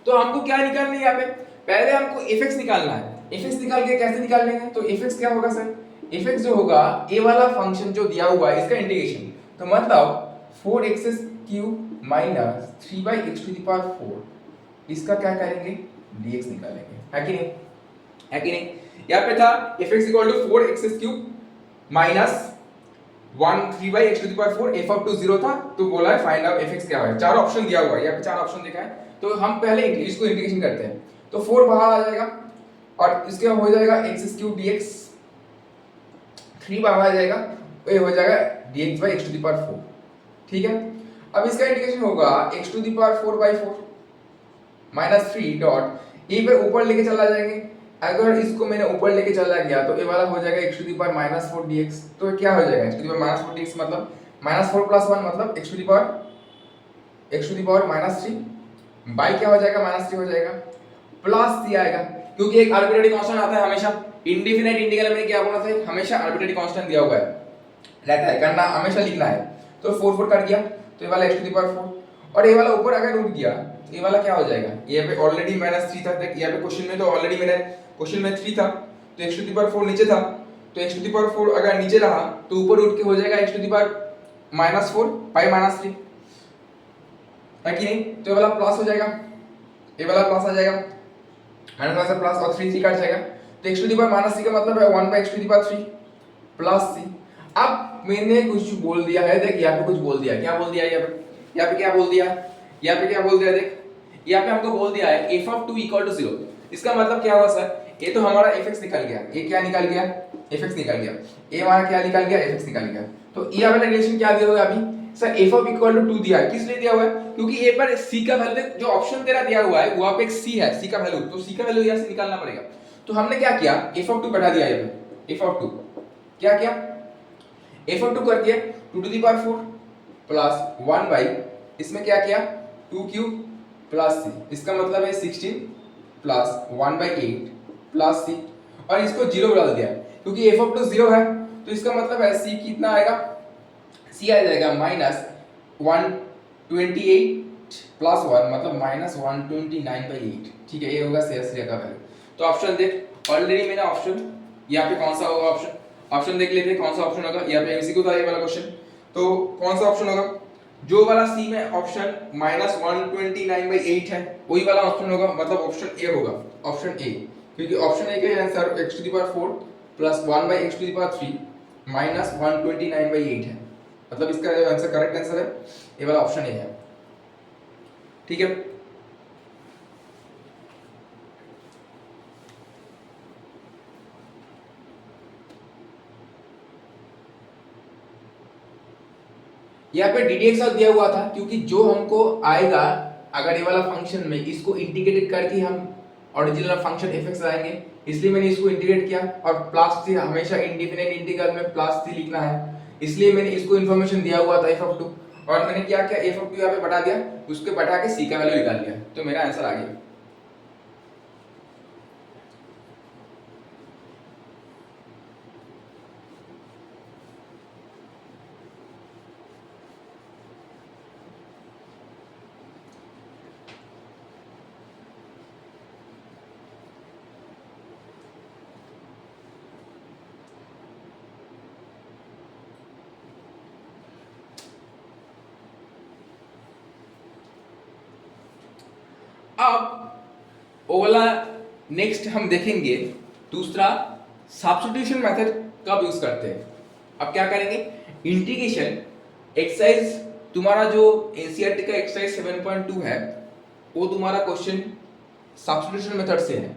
तो हमको क्या निकालना है, यहाँ पे पहले हमको fx निकालना है। fx निकाल के कैसे निकाल लेंगे, तो fx क्या होगा सर, fx जो होगा ये वाला फंक्शन जो दिया हुआ है इसका इंटीग्रेशन, तो मतलब 4x³ minus 3 by x to the power 4, इसका क्या करेंगे dx निकालेंगे, है कि नहीं, यहाँ पे था fx equal to 4x³ minus 3 by x to the power 4, f of 2 0 था, तो बोला है फाइंड आउट fx क्या है। चार ऑप्शन दिया हुआ है, यहाँ पे चार ऑप्शन दिखा है, तो हम पहले इसको इंटीग्रेशन करते हैं। तो 4 बाहर आ जाएगा और इसके हो जाएगा x³ dx, 3 बाहर आ जाएगा, ये हो जाएगा dx by x to the power 4, ठीक है। अब इसका इंटीग्रेशन होगा x to the power 4 by 4 minus 3 dot ये पे ऊपर लेके चला जाएंगे। अगर इसको मैंने ऊपर लेके चला गया तो ये वाला हो जाएगा x to the power minus 4 dx, तो क्या हो जाएगा x to the power minus 4 dx मतलब माइनस 4 प्लस 1 मतलब x to the power minus 3 by क्या हो जाएगा माइनस 3 हो जाएगा, प्लस c आएगा, क्योंकि एक आर्बिट्रेरी कांस्टेंट आता है हमेशा, इंडेफिनिट इंटीग्रल में क्या बोला था, हमेशा आर्बिट्रेरी कांस्टेंट दिया हुआ है रहता है, करना हमेशा लिखना है। तो 4 4 कर दिया तो ये वाला x to the power 4, और ये वाला ऊपर अगर उठ गया तो ये वाला क्या हो जाएगा, ये पे ऑलरेडी माइनस 3 था, देख यहाँ पे क्वेश्चन में तो ऑलरेडी मैंने क्वेश्चन में 3 था, तो x to the power 4 नीचे था, तो x to the power 4 अगर नीचे रहा तो ऊपर उठ के हो जाएगा x to the power minus 4 by minus 3, है कि नहीं। तो ये वाला प्लस हो जाएगा, ये वाला प्लस आ जाएगा, माइनस से प्लस और 3 कट जाएगा, तो x to the power minus 3 का मतलब है 1 by x to the power 3 plus c। अब मैंने कुछ बोल दिया है, देख यहाँ पे कुछ बोल दिया, क्या बोल दिया यहाँ पे क्या बोल दिया, यहाँ पे क्या बोल दिया, देख यहाँ पे हमको बोल दिया है f of 2 equal to 0, इसका मतलब क्या हुआ सर, ये तो हमारा fx निकल गया, ये क्या निकल गया, fx निकल गया, ये हमारा क्या निकल गया, fx निकल गया। तो ये वाला रिलेशन क्या दिया हुआ है अभी sir, f of equal to 2 दिया है, किस लिए दिया हुआ है, क्योंकि ए पर c का वैल्यू जो ऑप्शन तेरा दिया हुआ है वहां पे एक c है, c का वैल्यू, तो c का वैल्यू यहां से निकालना पड़ेगा। तो हमने क्या किया, f ऑफ 2 बैठा दिया यहाँ पे, f ऑफ 2 क्या किया, f ऑफ 2 कर दिया 2 to the power 4 plus 1 by इसमें क्या किया 2 क्यूब प्लस c, इसका मतलब है 16 प्लस 1 बाई 8 प्लस c, और इसको 0 डाल दिया क्योंकि f ऑफ 2 0 है, तो इसका मतलब है c कितना आएगा, c आ जाएगा माइनस 128 प्लस 1 मतलब माइनस 129/8, ठीक है, ये होगा शेष रेखा वैल्यू। तो ऑप्शन देख, ऑलरेडी मैंने ऑप्शन यहाँ पे कौन सा होगा ऑप्शन, ऑप्शन देख लेते हैं कौन सा ऑप्शन होगा, यहाँ पे एमसीक्यू था ये वाला क्वेश्चन, तो कौन सा ऑप्शन होगा, जो वाला सी में ऑप्शन माइनस 129/8 है वही वाला ऑप्शन होगा, मतलब ऑप्शन ए होगा, ऑप्शन ए, क्योंकि ऑप्शन ए का answer x to the power 4 plus 1/x to the power 3 minus 129/8 है, मतलब इसका आंसर करेक्ट आंसर है ये वाला ऑप्शन ए है, ठीक है। यहाँ पे ddx दिया हुआ था क्योंकि जो हमको आएगा अगर ये वाला फंक्शन में इसको इंटीग्रेट करके हम ओरिजिनल फंक्शन fx लाएंगे, इसलिए मैंने इसको इंटीग्रेट किया, और प्लस c हमेशा इंडिफिनिट इंटीग्रल में प्लस c लिखना है, इसलिए मैंने इसको इन्फॉर्मेशन दिया हुआ था f ऑफ 2, और मैंने क्या किया f ऑफ 2 यहाँ पे बढ़ा दिया, उसके बढ़ा के c का वैल्यू निकाल लिया, तो मेरा आंसर आ गया। अब वो वाला नेक्स्ट हम देखेंगे दूसरा सब्स्टिट्यूशन मेथड कब यूज करते हैं। अब क्या करेंगे, इंटीग्रेशन एक्सरसाइज तुम्हारा जो एनसीईआरटी का एक्सरसाइज 7.2 है वो तुम्हारा क्वेश्चन सब्स्टिट्यूशन मेथड से है,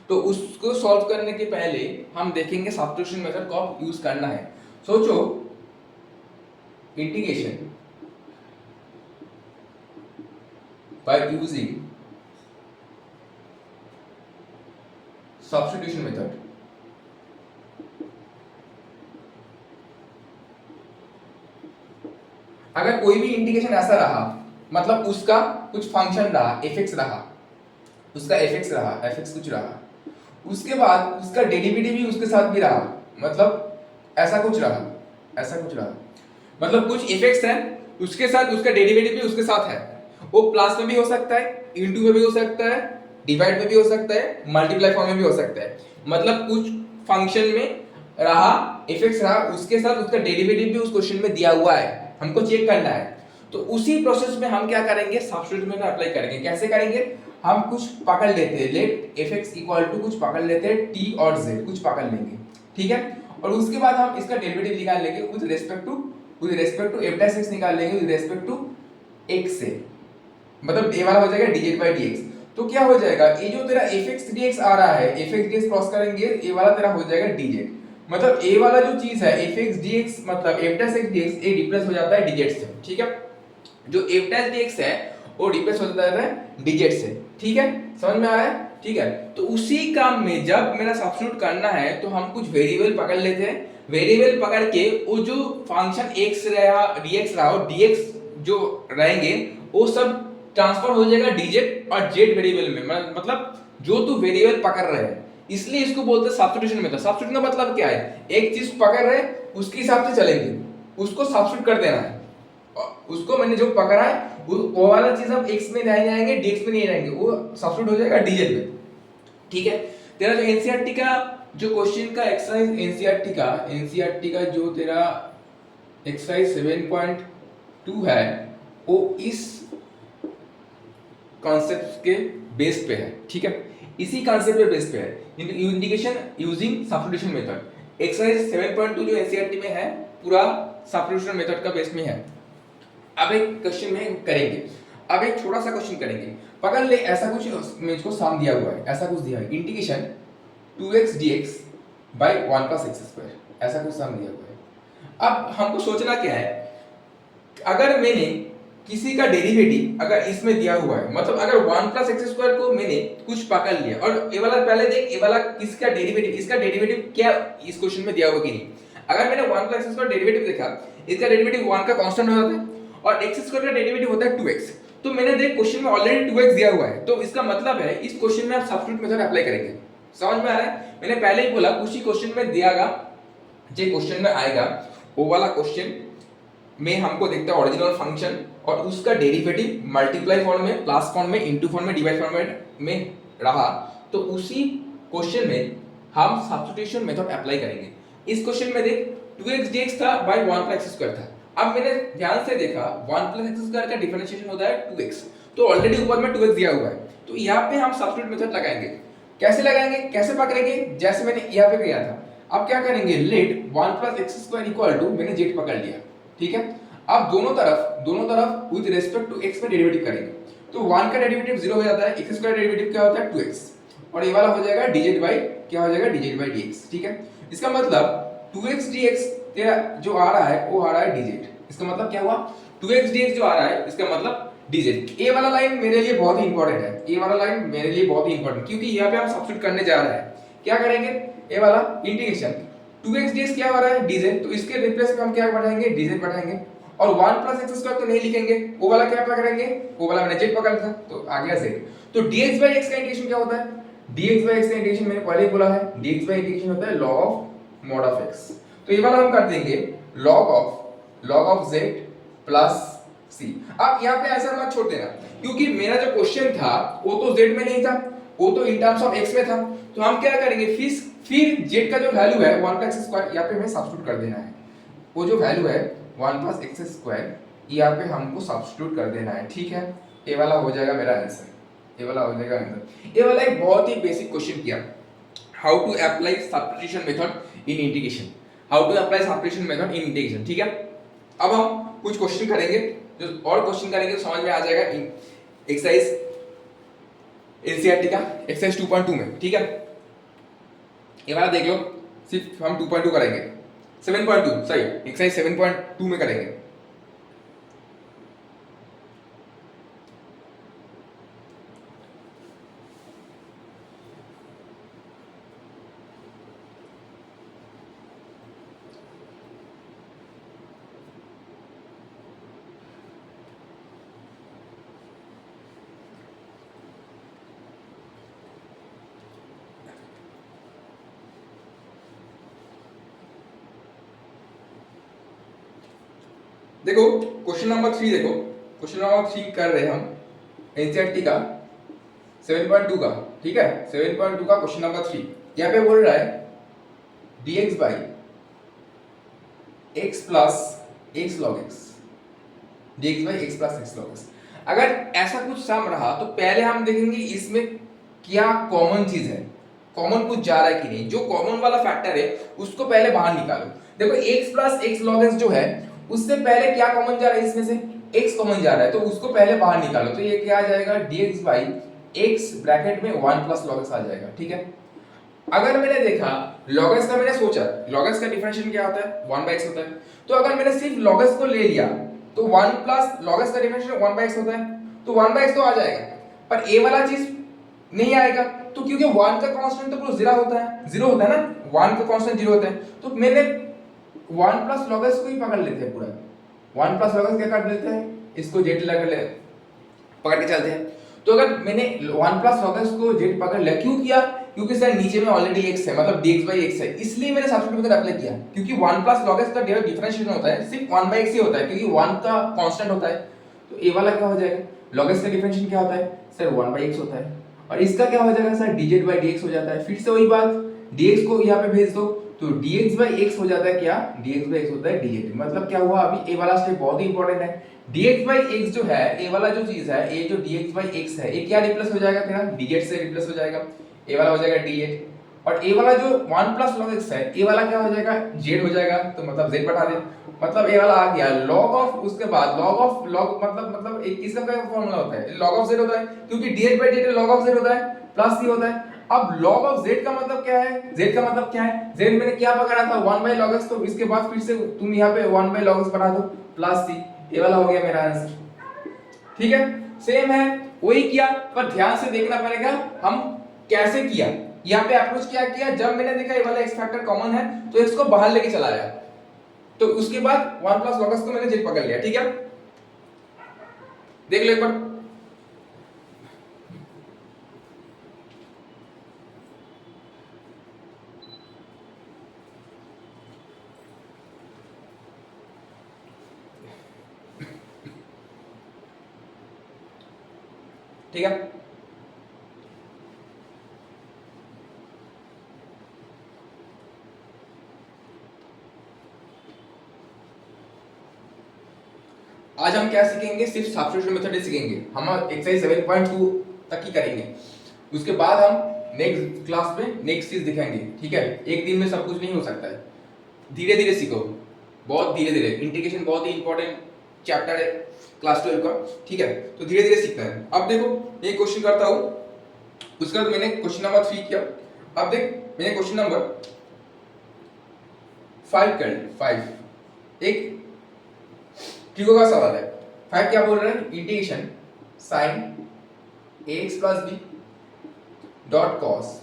तो उसको सॉल्व करने के पहले हम देखेंगे सब्स्टिट्यूशन मेथड कब यूज करना है। सोचो integration by using substitution method, अगर कोई भी इंटीग्रेशन ऐसा रहा, मतलब उसका कुछ फंक्शन रहा fx रहा, उसका fx रहा, fx कुछ रहा, उसके बाद उसका डेरिवेटिव भी उसके साथ भी रहा, मतलब ऐसा कुछ रहा, ऐसा कुछ रहा, मतलब कुछ fx है उसके साथ उसका डेरिवेटिव भी उसके साथ है, वो प्लस में भी हो सकता है, इनटू में भी हो सकता है, डिवाइड में भी हो सकता है, मल्टीप्लाई फॉर्म में भी हो सकता है, मतलब कुछ फंक्शन में रहा fx रहा, उसके साथ उसका डेरिवेटिव भी उस क्वेश्चन में दिया हुआ है, हमको चेक करना है, तो उसी प्रोसेस में हम क्या करेंगे, सब्स्टिट्यूट में अप्लाई करेंगे। कैसे करेंगे, हम कुछ पकड़ लेते हैं, लेट fx इक्वल टू कुछ पकड़ लेते हैं t और z, कुछ पकड़ लेंगे, ठीक है, और उसके बाद हम इसका डेरिवेटिव निकाल लेंगे with respect to f dash x निकाल लेंगे विद रिस्पेक्ट टू x से, मतलब ये वाला हो जाएगा dz/dx। तो क्या हो जाएगा, ये जो तेरा fx dx आ रहा है, fx dx क्रॉस करेंगे ये वाला तेरा हो जाएगा dz, मतलब ये वाला जो चीज है fx dx मतलब f डैश x dx ये रिप्लेस हो जाता है dz से, ठीक है, जो f डैश dx है वो रिप्लेस हो जाता है dz से, ठीक है, समझ में आ रहा है, ठीक है। तो उसी काम में जब मेरा सब्स्टिट्यूट करना है तो हम कुछ वेरिएबल पकड़ लेते हैं, वेरिएबल पकड़ के वो जो फंक्शन x रहा dx रहा और dx जो रहेंगे वो सब ट्रांसफर हो जाएगा dz और z वेरिएबल में, मतलब जो तू वेरिएबल पकड़ रहे हैं, इसलिए इसको बोलते हैं सब्स्टिट्यूशन मेथड। सब्स्टिट्यूट का मतलब क्या है, एक चीज पकड़ रहे उसके हिसाब से चलेंगे, उसको सब्स्टिट्यूट कर देना है, उसको मैंने जो पकड़ा है वो वाला चीज हम x में नहीं जाएंगे dx में नहीं जाएंगे, वो सब्स्टिट्यूट हो जाएगा dz में, ठीक है। तेरा जो एनसीईआरटी का जो क्वेश्चन का एक्सरसाइज एनसीईआरटी का जो तेरा एक्सरसाइज 7.2 है वो इस कॉन्सेप्ट के बेस पे है, ठीक है, इसी कॉन्सेप्ट पे बेस पे है, integration using substitution method. Exercise 7.2 जो एनसीईआरटी में है पूरा सब्स्टिट्यूशन मेथड का बेस में है। अब एक क्वेश्चन में करेंगे, अब एक छोटा सा क्वेश्चन करेंगे, पकड़ ले ऐसा कुछ मुझको सम दिया हुआ है, ऐसा कुछ दिया है, integration 2x dx by 1 plus x square, ऐसा कुछ सम दिया हुआ है। अब हमको सोचना क्या है, अगर मैंने किसी का डेरिवेटिव अगर इसमें दिया हुआ है, मतलब अगर 1 प्लस एक्स स्क्वायर को मैंने कुछ पकड़ लिया, और ये वाला पहले देख, ये वाला किसका डेरिवेटिव, इसका डेरिवेटिव क्या इस क्वेश्चन में दिया हुआ कि नहीं। अगर मैंने 1 प्लस एक्स स्क्वायर डेरिवेटिव देखा, इसका डेरिवेटिव 1 का कांस्टेंट हो जाता है और एक्स स्क्वायर का डेरिवेटिव होता है 2x। तो मैंने देख क्वेश्चन में ऑलरेडी 2x दिया हुआ है, तो इसका मतलब है इस क्वेश्चन में आप सब्स्टिट्यूट मेथड अप्लाई करेंगे। समझ में आ रहा है? मैंने पहले ही बोला उसी क्वेश्चन में दियागा, जो क्वेश्चन में आएगा वो वाला क्वेश्चन में हमको देखता है ओरिजिनल फंक्शन और उसका डेरिवेटिव मल्टीप्लाई फॉर्म में, प्लस फॉर्म में, इनटू फॉर्म में, डिवाइड फॉर्म में रहा, तो उसी क्वेश्चन में हम सब्स्टिट्यूशन मेथड अप्लाई करेंगे। इस क्वेश्चन में देख 2x dx था बाय 1 प्लस x स्क्वायर था। अब मैंने ध्यान से देखा 1 प्लस x स्क्वायर का डिफरेंशिएशन होता है 2x, तो ऑलरेडी ऊपर में 2x दिया हुआ है, तो यहाँ पे हम सब्स्टिट्यूट मेथड लगाएंगे। कैसे लगाएंगे, कैसे पकड़ेंगे, जैसे मैंने यहाँ पे किया था। अब क्या करेंगे, let 1 plus x square equal to, मैंने z पकड़ लिया, ठीक है। अब दोनों तरफ विद रिस्पेक्ट टू x में डेरिवेटिव करेंगे, तो 1 का डेरिवेटिव 0 हो जाता है, x स्क्वायर डेरिवेटिव क्या होता है 2x, और ये वाला हो जाएगा dz बाई, क्या हो जाएगा dz बाई dx, ठीक है। इसका मतलब 2x dx तेरा जो आ रहा है वो आ रहा है dz, इसका मतलब क्या हुआ, 2x dx जो आ रहा है इसका मतलब dz। ये वाला लाइन मेरे लिए बहुत ही इंपॉर्टेंट है, ये वाला लाइन मेरे लिए बहुत ही इंपॉर्टेंट, क्योंकि यहाँ पे हम सब्स्टिट्यूट करने जा रहे हैं। क्या करेंगे, ये वाला इंटीग्रेशन 2x dx क्या हो रहा है dz, तो इसके रिप्लेस में हम क्या बढ़ाएंगे, dz बढ़ाएंगे, और 1 प्लस एक्स स्क्वायर तो नहीं लिखेंगे, वो वाला क्या पकड़ेंगे, वो वाला मैंने z पकड़ा था, तो आ गया z। तो dx बाई x का इंटीग्रेशन क्या होता है, dx बाई x का इंटीग्रेशन मैंने पहले ही बोला है, dx बाई इंटीग्रेशन होता है log of mod of x। तो ये वाला हम कर देंगे log of z plus c। अब यहाँ पे आंसर मत छोड़ देना, क्योंकि मेरा जो क्वेश्चन था वो तो z में नहीं था, वो तो इन टर्म्स ऑफ x में था। तो हम क्या करेंगे, फिर z का जो वैल्यू है 1 प्लस x स्क्वायर यहाँ पे हमें सब्स्टिट्यूट कर देना है, वो जो वैल्यू है 1 प्लस एक्स स्क्वायर यहाँ पे हमको सब्स्टिट्यूट कर देना है, ठीक है। ये वाला हो जाएगा मेरा आंसर, ये वाला हो जाएगा आंसर। ये वाला एक बहुत ही बेसिक क्वेश्चन किया, how to apply substitution method in integration, how to apply substitution method in integration, ठीक है। अब हम कुछ क्वेश्चन करेंगे, जो और क्वेश्चन करेंगे तो समझ में आ जाएगा एक्सरसाइज एनसीईआरटी का एक्सरसाइज 2.2 में, ठीक है। ये वाला देख लो, सिर्फ हम 2.2 करेंगे, 7.2 सही, एक्सरसाइज 7.2 में करेंगे। देखो क्वेश्चन नंबर 3, देखो क्वेश्चन नंबर 3 कर रहे हैं हम एनसीईआरटी का 7.2 का, ठीक है। 7.2 का क्वेश्चन नंबर 3 यहाँ पे बोल रहा है dx by x plus x log x, dx by x plus x log x। अगर ऐसा कुछ सम रहा तो पहले हम देखेंगे इसमें क्या कॉमन चीज है, कॉमन कुछ जा रहा है कि नहीं। जो कॉमन वाला फैक्टर है उसको पहले बाहर निकालो। देखो x plus x log x जो है उससे पहले क्या कॉमन जा रहा है, इसमें से x कॉमन जा रहा है, तो उसको पहले बाहर निकालो। तो ये क्या आ जाएगा, dx बाई x ब्रैकेट में 1 प्लस log x आ जाएगा, ठीक है। अगर मैंने देखा log x का, मैंने सोचा log x का डिफरेंशिएशन क्या होता है, 1 बाई x होता है, तो अगर मैंने सिर्फ log x को ले लिया तो 1 प्लस log x का डिफरेंशिएशन 1 बाई x होता है, तो 1 बाई x तो आ जाएगा, पर a वाला चीज नहीं आएगा, तो क्योंकि 1 का कांस्टेंट तो पूरा 0 होता है, 0 होता है ना, 1 का कांस्टेंट 0 होता है, तो मैंने 1 प्लस log x को ही पकड़ लेते हैं पूरा। 1 प्लस log x क्या कर देते हैं, इसको z लगा ले, पकड़ के चलते हैं। तो अगर मैंने 1 प्लस log x को z पकड़ लिया, क्यों किया, क्योंकि सर नीचे में ऑलरेडी x है, मतलब dx बाई x है, इसलिए मैंने सब्स्टिट्यूट मेथड अप्लाई किया। क्योंकि 1 प्लस log x का डिफरेंशिएशन होता है सिर्फ 1 बाई x ही होता है, क्योंकि 1 का कांस्टेंट होता है। तो ये वाला क्या हो जाएगा, log x का डिफरेंशिएशन क्या होता है सर, 1 बाई x होता है, और इसका क्या हो जाएगा सर, dz बाई dx हो जाता है। फिर से वही बात, dx को यहाँ पे भेज दो, तो dx बाई x हो जाता है क्या, dx बाई x होता है dz। मतलब क्या हुआ, अभी ये वाला स्टेप बहुत ही इंपॉर्टेंट है। dx बाई x जो है, ये वाला जो चीज है, ये जो dx बाई x है, ये क्या रिप्लेस हो जाएगा तेरा, dz से रिप्लेस हो जाएगा, ये वाला हो जाएगा dz, और ये वाला जो 1 प्लस log x है, ये वाला क्या हो जाएगा, z हो जाएगा, तो मतलब z बढ़ा दे, मतलब ये वाला आ गया log ऑफ, उसके बाद log ऑफ log, मतलब इसका क्या फॉर्मूला होता है, log ऑफ z होता है, क्योंकि dx by dt log of z होता है प्लस c होता है। अब log ऑफ z का मतलब क्या है, z का मतलब क्या है, z मैंने क्या पकड़ा था 1 by log x, तो इसके बाद फिर से तुम यहाँ पे 1 by log x बढ़ा दो प्लस c, ये वाला हो गया मेरा आंसर। ठीक है, सेम है वही किया, पर ध्यान से देखना पड़ेगा हम कैसे किया। यहाँ पे अप्रोच क्या किया, जब मैंने देखा ये वाला x फैक्टर कॉमन है तो x को बाहर लेके चला आया, तो उसके बाद 1 प्लस log x को मैंने z पकड़ लिया। ठीक है, देख लो एक बार। ठीक है, आज हम क्या सीखेंगे, सिर्फ सब्स्टिट्यूशन मेथड ही सीखेंगे, हम एक्सरसाइज 7.2 तक ही करेंगे, उसके बाद हम नेक्स्ट क्लास में नेक्स्ट चीज दिखाएंगे। ठीक है, एक दिन में सब कुछ नहीं हो सकता है, धीरे धीरे सीखो, बहुत धीरे धीरे। इंटीग्रेशन बहुत ही इंपॉर्टेंट चैप्टर है क्लास 12 का। ठीक है, तो धीरे धीरे सीखना है। अब देखो एक क्वेश्चन करता हूँ, उसके बाद मैंने क्वेश्चन नंबर 3 किया। अब देख मैंने क्वेश्चन नंबर 5 कर लिया। 5 एक ट्रिगो का सवाल है। 5 क्या बोल रहा है, integration sine ax plus b dot cos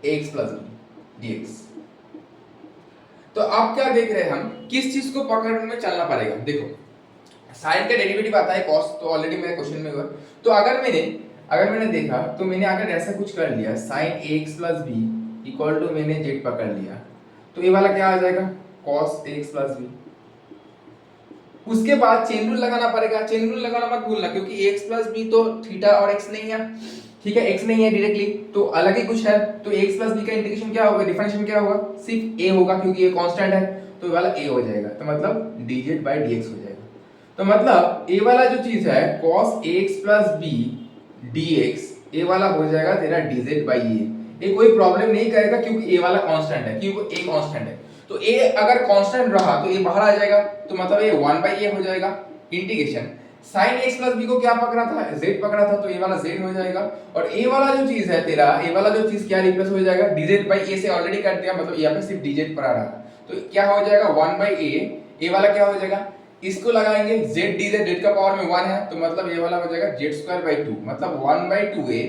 ax plus b dx। तो आप क्या देख रहे हैं, हम किस चीज को पकड़ में चलना पड़ेगा। देखो साइन का डेरिवेटिव आता है कॉस, तो ऑलरेडी मेरे क्वेश्चन में हुआ। तो अगर मैंने देखा, तो मैंने अगर ऐसा कुछ कर लिया sine ax plus b equal to मैंने z पकड़ लिया, तो ये वाला क्या आ जाएगा cos ax प्लस बी। उसके बाद चेन रूल लगाना पड़ेगा, चेन रूल लगाना मत भूलना, क्योंकि x प्लस बी तो थीटा और x नहीं है। ठीक है, x नहीं है डायरेक्टली, तो अलग ही कुछ है, तो x प्लस बी का इंटीग्रेशन क्या होगा, डिफरेंशिएशन क्या होगा, सिर्फ a होगा, क्योंकि ये कांस्टेंट है, तो ये वाला a हो जाएगा, तो मतलब dz बाय dx हो जाएगा। तो मतलब a वाला जो चीज है cos ax plus b dx, a वाला हो जाएगा तेरा dz बाय ये कोई प्रॉब्लम नहीं करेगा, क्योंकि a वाला कांस्टेंट है, क्योंकि a कांस्टेंट है। तो a अगर कांस्टेंट रहा तो a बाहर आ जाएगा, तो मतलब ये 1 बाय a हो जाएगा। Integration sin x plus b को क्या पकड़ा था, z पकड़ा था, तो ये वाला z हो जाएगा। और a वाला जो चीज है तेरा, a वाला जो चीज क्या रिप्लेस हो जाएगा, dz बाय a से ऑलरेडी कर दिया, मतलब यहाँ पे सिर्फ dz पड़ा रहा, तो क्या हो जाएगा 1 बाय a वाला क्या हो जाएगा, इसको लगाएंगे z dz, z का पावर में 1 है, तो मतलब ये वाला हो जाएगा z स्क्वायर बाय 2, मतलब 1 by 2a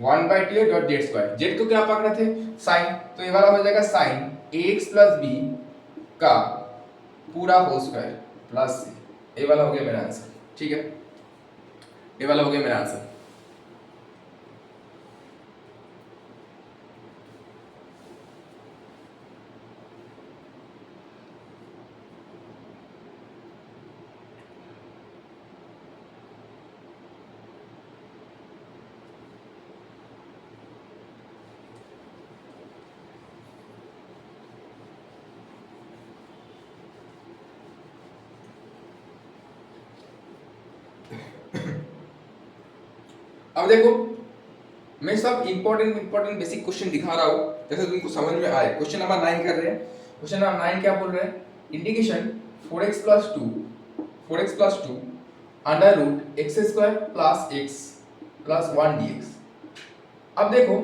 1 by 2a dot z square. z को क्या पकड़े थे sin, तो ये वाला हो जाएगा sin ax प्लस b का पूरा होल स्क्वायर प्लस c, ये वाला हो गया मेरा आंसर। ठीक है, ये वाला हो गया मेरा आंसर। अब देखो मैं सब इंपॉर्टेंट बेसिक क्वेश्चन दिखा रहा हूँ, जैसे तुमको समझ में आए। क्वेश्चन नंबर 9 कर रहे हैं। क्वेश्चन नंबर 9 क्या बोल रहे हैं, integration 4x plus 2 under root x square plus x plus 1 dx। अब देखो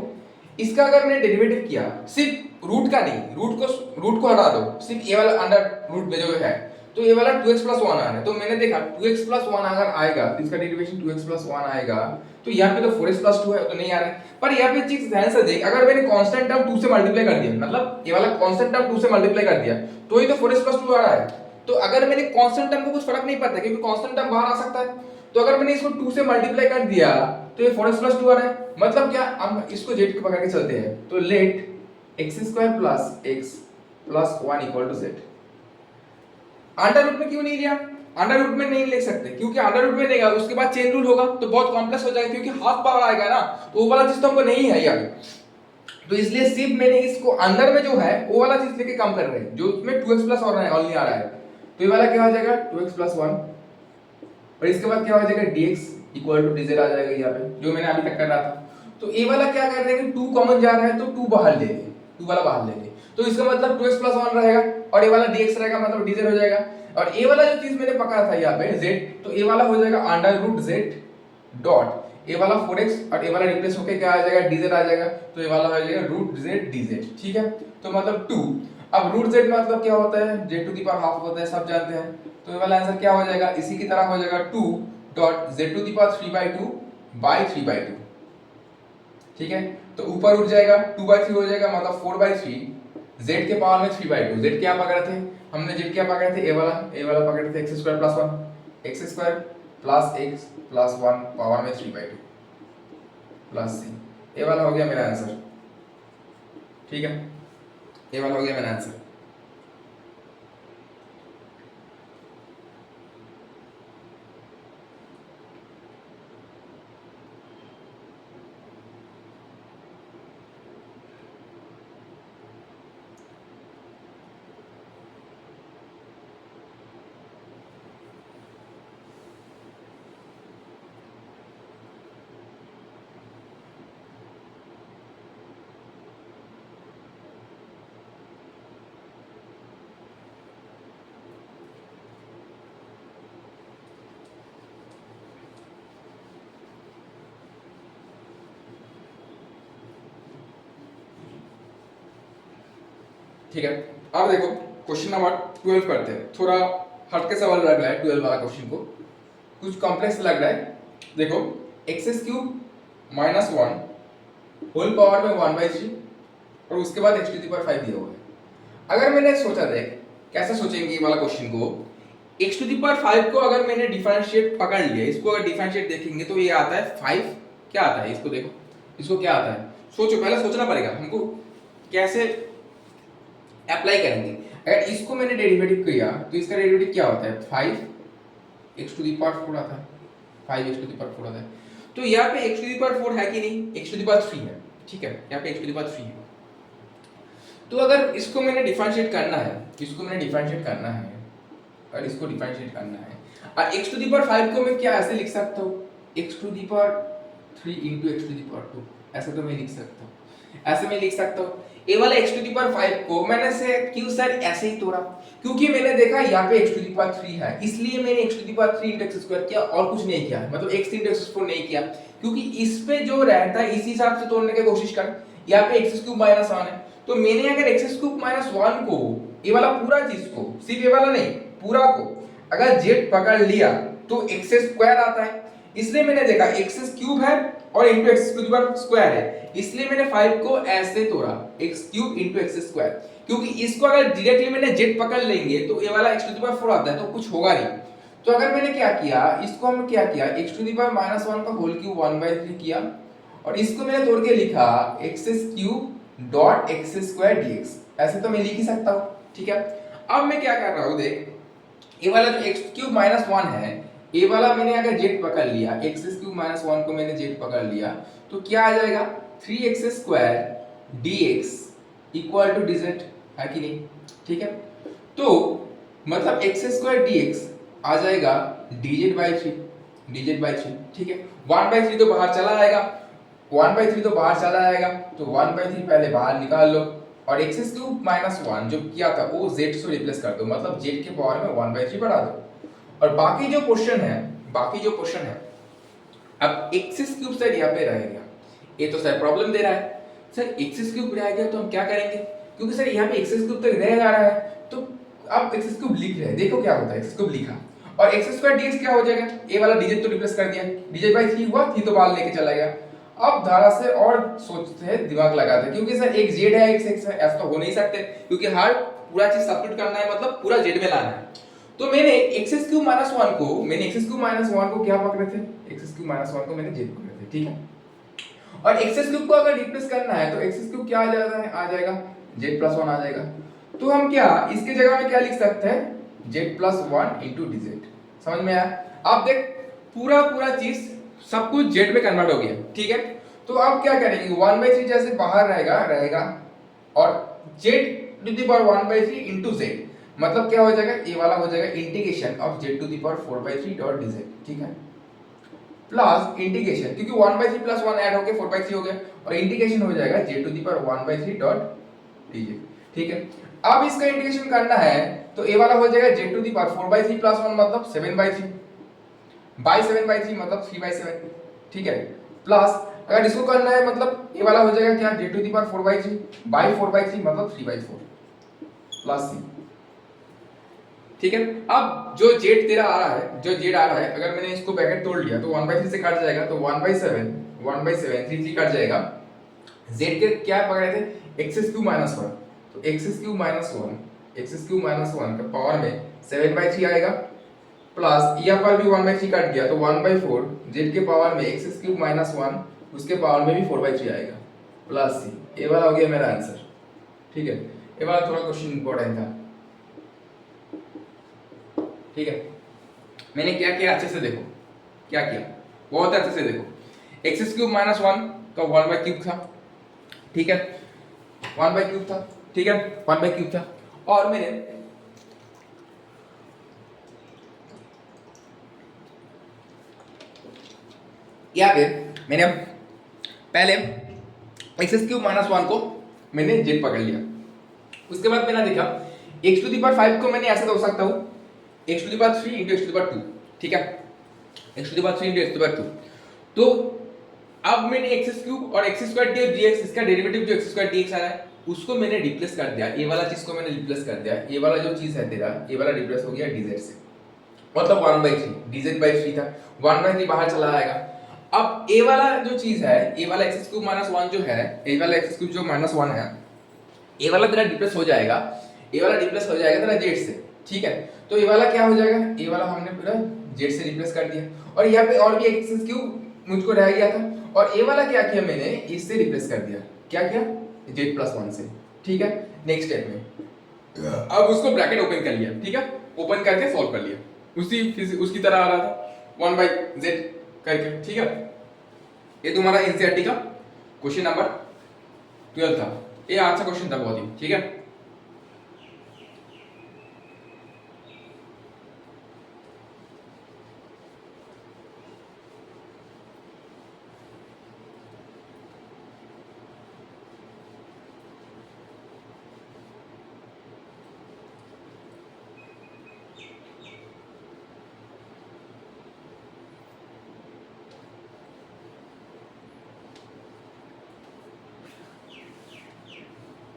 इसका अगर मैंने डेरिवेटिव किया, सिर्फ रूट का नहीं, रूट को हटा दो, सिर्फ ये वाला अंडर रूट में जो है, तो ये वाला 2x प्लस 1 आ रहा है, तो मैंने देखा 2x प्लस 1 अगर आएगा, इसका डेरिवेशन 2x प्लस 1 आएगा, तो यहाँ पे तो 4x प्लस 2 है, तो नहीं आ रहा है। पर यहाँ पे चीज ध्यान से देख, अगर मैंने कांस्टेंट टर्म 2 से मल्टीप्लाई कर दिया, मतलब ये वाला कांस्टेंट टर्म 2 से मल्टीप्लाई कर दिया, तो ही तो 4x प्लस 2 आ रहा है। तो अगर मैंने कांस्टेंट टर्म को कुछ फर्क नहीं पड़ता, क्योंकि कांस्टेंट टर्म बाहर आ सकता है, तो अगर मैंने इसको 2 से मल्टीप्लाई कर दिया, तो ये 4x प्लस 2 आ रहा है। मतलब क्या, हम इसको z को पकड़ के चलते हैं, तो let x square plus x plus 1 equal to z। Under root में क्यों नहीं लिया, अंडर रूट में नहीं ले सकते, क्योंकि अंडर रूट में लेगा उसके बाद चेन रूल होगा, तो बहुत कॉम्प्लेक्स हो जाएगा, क्योंकि हाफ पावर आएगा ना, तो वो वाला चीज तो हमको नहीं है यहाँ पे। तो इसलिए सिर्फ मैंने इसको अंदर में जो है वो वाला चीज लेके कम कर रहे हैं, जो उसमें 2x प्लस और ऑनली आ रहा है, तो ये वाला क्या हो जाएगा 2x प्लस 1, और इसके बाद क्या हो जाएगा dx इक्वल टू dz आ जाएगा यहाँ पे, जो मैंने अभी तक कर रहा था। तो ये वाला क्या कर रहे हैं कि 2 कॉमन जा रहा है, तो 2 बाहर ले ले, 2 वाला बाहर ले ले, तो इसका मतलब 2x प्लस 1 रहेगा, और ये वाला dx रहेगा, मतलब dz हो जाएगा। और ये वाला जो चीज मैंने पकड़ा था यहाँ पे z, तो ये वाला हो जाएगा under root z dot a वाला 4x और ए वाला रिप्लेस होके क्या आ जाएगा, dz आ जाएगा, तो ये वाला हो जाएगा रूट z dz, ठीक है। तो मतलब 2, अब रूट z मतलब क्या होता है, z to the power half होता है, सब जानते हैं। तो ये वाला आंसर क्या हो जाएगा, इसी की तरह हो जाएगा 2 dot z to the power 3/2 by 3/2, ठीक है। तो ऊपर उठ जाएगा 2/3 हो जाएगा, मतलब 4/3 z के पावर में 3/2। z क्या पकड़े थे हमने, z क्या पकड़े थे, ए वाला पकड़े थे x² + 1, x² + x + 1 पावर में 3/2 प्लस c, ये वाला हो गया मेरा आंसर, ठीक है। ये वाला हो गया मेरा आंसर। ठीक है, अब देखो क्वेश्चन नंबर 12 करते हैं। थोड़ा हटके सवाल लग रहा है 12 वाला क्वेश्चन को, कुछ कॉम्प्लेक्स लग रहा है। देखो x³ - 1 होल पावर में 1/3 और उसके बाद x⁵ दिया हुआ है। अगर मैंने सोचा, देख कैसे सोचेंगे ये वाला क्वेश्चन को, x⁵ को अगर मैंने डिफरेंशिएट पकड़ लिया, इसको अगर डिफरेंशिएट देखेंगे तो ये आता है 5, क्या आता है इसको देखो, इसको क्या आता है, सोचो, पहले सोचना पड़ेगा हमको कैसे अप्लाई करेंगे। अगर इसको मैंने डेरिवेटिव किया तो इसका डेरिवेटिव क्या होता है, 5x⁴ आता है, 5x⁴ आता है। तो यहाँ पे x⁴ है कि नहीं, x⁴ है, ठीक है, यहाँ पे x⁴ है। तो अगर इसको मैंने डिफरेंशिएट करना है, इसको मैंने डिफरेंशिएट करना है और इसको डिफरेंशिएट करना है, और x⁵ को मैं क्या ऐसे लिख सकता हूँ, x⁴ × x⁴ ऐसे तो मैं लिख सकता हूँ, ऐसे मैं लिख सकता हूँ। ये वाला x⁵ को मैंने से क्यों सर ऐसे ही तोड़ा, क्योंकि मैंने देखा यहाँ पे x⁵ है, इसलिए मैंने x⁵ × x² किया और कुछ नहीं किया, मतलब x × x4 नहीं किया, क्योंकि इस पे जो रहता है इसी हिसाब से तोड़ने की कोशिश कर। यहाँ पे x³ - 1 है, तो मैंने अगर x³ - 1 को, ये वाला पूरा चीज को, सिर्फ ये वाला नहीं पूरा को अगर z पकड़ लिया तो x² आता है, इसलिए मैंने देखा x³ है और इंटू x² है, इसलिए मैंने 5 को ऐसे तोड़ा x³ × x², क्योंकि इसको अगर डायरेक्टली मैंने z पकड़ लेंगे तो ये वाला x⁴ आता है तो कुछ होगा नहीं। तो अगर मैंने क्या किया, इसको हम क्या किया, x⁵ - 1 का होल क्यूब 1/3 किया और इसको मैंने तोड़ के लिखा x³ डॉट x² dx, ऐसे तो मैं लिख ही सकता हूँ, ठीक है। अब मैं क्या कर रहा हूँ, देख ये वाला जो x³ - 1 है, ये वाला मैंने अगर z पकड़ लिया, x³ - 1 को मैंने z पकड़ लिया तो क्या आ जाएगा, 3x² dx = dz, है कि नहीं, ठीक है। तो मतलब x² dx आ जाएगा dz/3, ठीक है। 1/3 तो बाहर चला आएगा, 1/3 तो बाहर चला आएगा, तो 1/3 पहले बाहर निकाल लो और x³ - 1 जो किया था वो z से रिप्लेस कर दो, मतलब z के पावर में 1/3 बढ़ा दो और बाकी जो क्वेश्चन है, अब x³ सर यहाँ पे रहेगा, ये तो सर प्रॉब्लम दे रहा है, सर x³ रह गया तो हम क्या करेंगे, क्योंकि सर यहाँ पे x³ तक रह जा रहा है, तो अब x³ लिख रहे हैं, देखो क्या होता है, x³ लिखा और x² dx क्या हो जाएगा, ये वाला dz तो रिप्लेस कर दिया, dz/3 हुआ, 3 तो बाहर लेके चला गया। अब धारा से और सोचते हैं, दिमाग लगाते हैं, क्योंकि सर एक z है एक x है, ऐसा तो हो नहीं सकते, क्योंकि हर पूरा चीज सब्स्टिट्यूट करना है, मतलब पूरा z में लाना है। तो मैंने x³ - 1 को क्या पकड़े थे, x³ - 1 को मैंने z पकड़े थे, ठीक है। और x³ को अगर रिप्लेस करना है तो x³ क्या आ जाता है, आ जाएगा z+1 आ जाएगा। तो हम क्या इसके जगह में क्या लिख सकते हैं, z+1 × dz, समझ में आया। अब देख पूरा चीज सब कुछ z में कन्वर्ट हो गया, ठीक है। तो अब क्या करेंगे, 1/3 जैसे बाहर रहेगा और z⁴ × z, मतलब क्या हो जाएगा, ये वाला हो जाएगा integration of z⁴/3 dot dz, ठीक है, प्लस इंटीग्रेशन, क्योंकि 1/3 + 1 ऐड होके 4/3 हो गया और इंटीग्रेशन हो जाएगा z⁴ डॉट dz, ठीक है। अब इसका इंटीग्रेशन करना है तो ये वाला हो जाएगा z⁴ 4/3 + 1 मतलब 7/3 बाय 7/3 मतलब 3/7, ठीक है, प्लस अगर इसको करना है मतलब ये वाला हो जाएगा क्या, z to the power 4/3 by 4/3 मतलब 3/4 प्लस c। ठीक है, अब जो z तेरा आ रहा है, जो z आ रहा है, अगर मैंने इसको ब्रैकेट तोड़ लिया तो 1/3 से कट जाएगा, तो 1/7 3 कट जाएगा। z के क्या पकड़े थे, x³ - 1, तो x³ - 1 का पावर में 7/3 आएगा, प्लस यहाँ पर भी 1/3 कट गया तो 1/4 z के पावर में x³ - 1 उसके पावर में भी 4/3 आएगा प्लस c। ये वाला हो गया मेरा आंसर। ठीक है, ये वाला थोड़ा क्वेश्चन इंपॉर्टेंट था। ठीक है, मैंने क्या किया अच्छे से देखो, क्या किया बहुत अच्छे से देखो, x³ - 1 का 1/3 था, ठीक है 1/3 था, ठीक है 1/3 था, और मैंने यहाँ पे मैंने पहले x³ - 1 को मैंने z पकड़ लिया, उसके बाद मैंने देखा x⁵ को मैंने ऐसे तो हो सकता हूँ x⁵ इंटू x⁵2, ठीक है x⁵ इंटू x⁵2, तो अब मैंने x³ और x² dx इसका डेरिवेटिव जो x² dx आ रहा है उसको मैंने रिप्लेस कर दिया, ये वाला चीज को मैंने रिप्लेस कर दिया, ये वाला जो चीज है तेरा ये वाला रिप्लेस हो गया dz से, मतलब 1/3 dz/3 था, 1/3 बाहर चला आएगा। अब a वाला जो चीज है, a वाला x³ - 1 जो है, a वाला x³ जो -1 है, a वाला तेरा रिप्लेस हो जाएगा, a वाला रिप्लेस हो जाएगा तेरा z से, ठीक है, तो ये वाला क्या हो जाएगा, a वाला हमने पूरा z से रिप्लेस कर दिया, और यहाँ पे और भी x³ मुझको रह गया था, और a वाला क्या किया मैंने इससे रिप्लेस कर दिया, क्या किया z+1 से, ठीक है। नेक्स्ट स्टेप में अब उसको ब्रैकेट ओपन कर लिया, ठीक है, ओपन करके सॉल्व कर लिया, उसकी तरह आ रहा था 1/z करके, ठीक है। ये तुम्हारा एनसीईआरटी का क्वेश्चन नंबर 12 था, ये अच्छा क्वेश्चन था बहुत ही, ठीक है।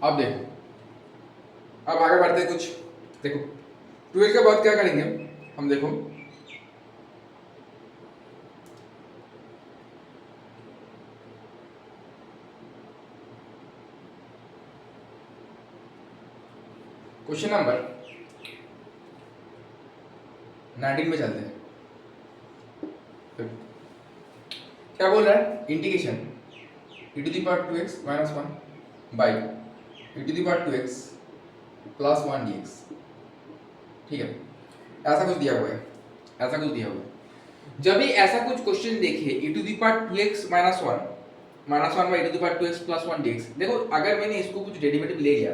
अब देखो, अब आगे बढ़ते हैं, कुछ देखो 12 के बाद क्या करेंगे हम, देखो क्वेश्चन नंबर 19 में चलते हैं। क्या बोल रहा है, integration e⁴ 2x - 1 by e⁴ 2x + 1 dx, ठीक है, ऐसा कुछ दिया हुआ है, ऐसा कुछ दिया हुआ है। जब भी ऐसा कुछ क्वेश्चन देखे e⁴ 2x - 1 by e⁴ 2x + 1 dx, देखो अगर मैंने इसको कुछ डेरिवेटिव ले लिया,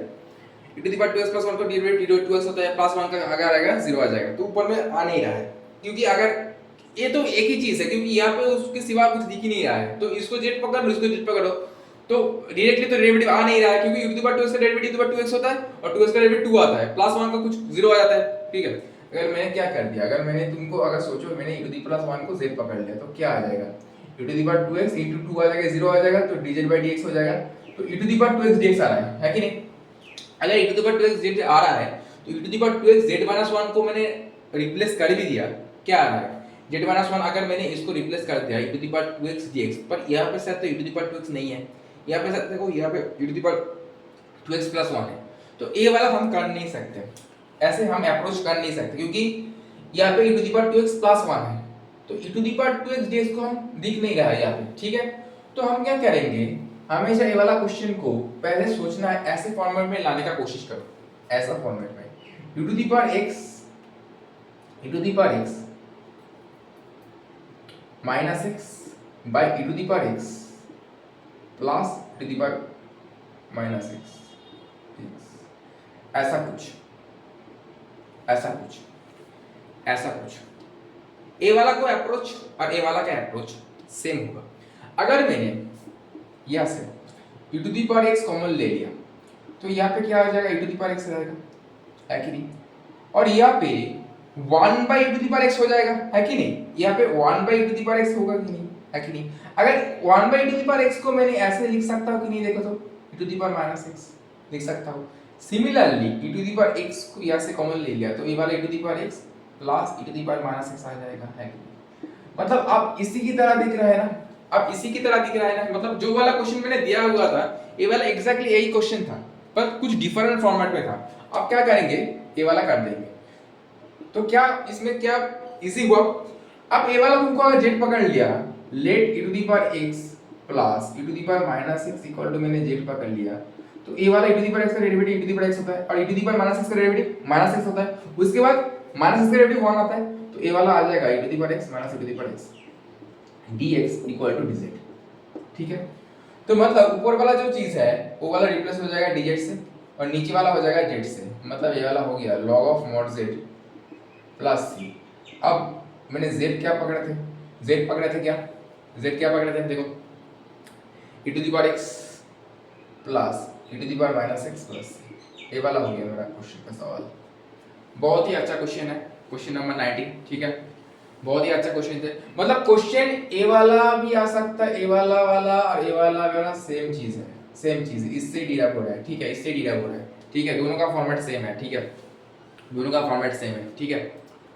e⁴ 2x + 1 का डेरिवेटिव 2x होता है, +1 का अगर आएगा 0 आ जाएगा, तो ऊपर में आ नहीं रहा है, क्योंकि अगर ये तो एक ही चीज है, क्योंकि यहाँ पे उसके सिवा कुछ दिख ही नहीं रहा है, तो इसको z पकड़ लो, इसको z पकड़ो, तो डायरेक्टली तो डेरिवेटिव आ नहीं रहा है, क्योंकि e⁴ 2x का डेरिवेटिव e⁴ 2x होता है और 2x का डेरिवेटिव 2 आता है, +1 का कुछ 0 आ जाता है, ठीक है। अगर मैंने क्या कर दिया, अगर मैंने तुमको अगर सोचो मैंने e⁴ को z पकड़ लिया, तो क्या आ जाएगा, e⁴ 2x * 2 आ जाएगा, 0 आ जाएगा, तो dz/dx हो जाएगा, तो e⁴ 2x dx आ रहा है कि नहीं। अगर e⁴ 2x z आ रहा है तो e⁴ 2x z - 1 को मैंने रिप्लेस कर भी दिया, क्या आ रहा है z - 1, अगर मैंने इसको रिप्लेस कर दिया e⁴ 2x dx, पर यहाँ पे शायद तो e⁴ 2x नहीं है, यहाँ पे शायद देखो यहाँ पे e⁴ 2x + 1 है, तो ये वाला हम कर नहीं सकते, ऐसे हम अप्रोच कर नहीं सकते, क्योंकि यहाँ पे e⁴ 2x + 1 है, तो e⁴ 2x dx को हम दिख नहीं रहा है यहाँ पे, ठीक है। तो हम क्या करेंगे, हमेशा ये वाला क्वेश्चन को पहले सोचना है, ऐसे फॉर्मेट में लाने का कोशिश करो, ऐसा फॉर्मेट में e⁴x -x by e⁴x plus e⁻x, ऐसा कुछ, ऐसा कुछ, ऐसा कुछ, ए वाला को अप्रोच और ए वाला का अप्रोच सेम होगा। अगर मैंने यहाँ से e⁴x कॉमन ले लिया, तो यहाँ पे क्या आ जाएगा, e⁴x रहेगा, है कि नहीं, और यहाँ पे 1/e⁴x हो जाएगा, है कि नहीं, यहाँ पे 1/e⁴x होगा कि नहीं, है कि नहीं? अगर 1/e को मैंने ऐसे लिख सकता हूँ कि नहीं, देखो तो e⁻x लिख सकता हूँ। सिमिलरली e⁻x को यहाँ से कॉमन ले लिया तो ये वाला e⁻x प्लस e⁻x आ जाएगा, है कि नहीं? मतलब अब इसी की तरह दिख रहा है ना, अब इसी की तरह दिख रहा है ना, मतलब जो वाला क्वेश्चन मैंने दिया हुआ था ये वाला एग्जैक्टली यही क्वेश्चन था पर कुछ डिफरेंट फॉर्मेट में था। अब क्या करेंगे, ये वाला कर देंगे। तो क्या इसमें क्या इजी हुआ? अब ये वाला तुमको अगर z पकड़ लिया, let e⁻x plus e⁻x equal to मैंने z पकड़ लिया तो ये वाला e⁻x का डेरिवेटिव e⁻x होता है और e⁻x का डेरिवेटिव -x होता है। उसके बाद -x का डेरिवेटिव 1 आता है तो ये वाला आ जाएगा e⁻x e⁻x dx equal to dz। ठीक है, तो मतलब ऊपर वाला जो चीज है वो वाला रिप्लेस हो जाएगा dz से और नीचे वाला हो जाएगा z से। मतलब ये वाला हो गया log of mod z plus c। अब मैंने z क्या पकड़े थे, z पकड़े थे क्या, z क्या पकड़े थे, देखो e⁻x plus e⁻x plus c। ये वाला हो गया मेरा क्वेश्चन का सवाल। बहुत ही अच्छा क्वेश्चन है, क्वेश्चन नंबर 19। ठीक है, बहुत ही अच्छा क्वेश्चन थे। मतलब क्वेश्चन ए वाला भी आ सकता है, ए वाला और ए वाला सेम चीज है, सेम चीज है, इससे डिराइव हो रहा है। ठीक है, इससे डिराइव हो रहा है। ठीक है, दोनों का फॉर्मेट सेम है। ठीक है, दोनों का फॉर्मेट सेम है। ठीक है,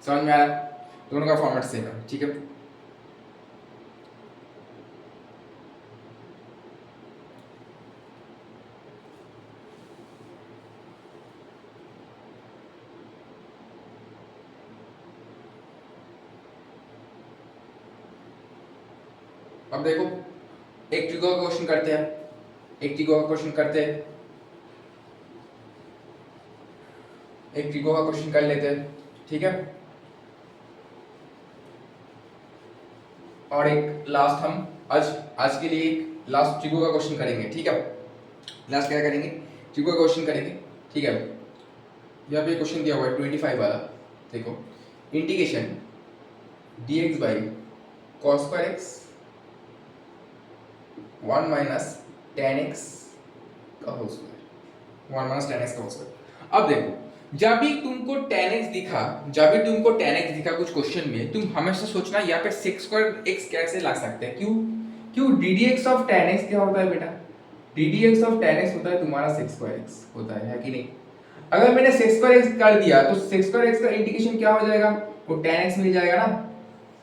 समझ में आ रहा है? दोनों का फॉर्मेट सेम है। ठीक है, अब देखो एक ट्रिको का क्वेश्चन करते हैं, एक ट्रिको का क्वेश्चन करते हैं, एक ट्रिको का क्वेश्चन कर लेते हैं। ठीक है, और एक लास्ट हम आज के लिए एक लास्ट ट्रिको का क्वेश्चन करेंगे। ठीक है, लास्ट क्या करेंगे, ट्रिको का क्वेश्चन करेंगे। ठीक है, यहाँ पे क्वेश्चन दिया हुआ है 25 वाला। देखो integration dx by cos square x 1 minus tan x का whole square, 1 minus tan x का होल स्क्वायर। अब देखो जब भी तुमको tan x दिखा, कुछ क्वेश्चन में, तुम हमेशा सोचना यहाँ पे sec स्क्वायर x कैसे ला सकते हैं। क्यों ddx ऑफ tan x क्या होता है बेटा, ddx ऑफ tan x होता है तुम्हारा sec स्क्वायर x होता है कि नहीं? अगर मैंने sec स्क्वायर x कर दिया तो sec स्क्वायर x का इंटीग्रेशन क्या हो जाएगा, वो tan x मिल जाएगा ना।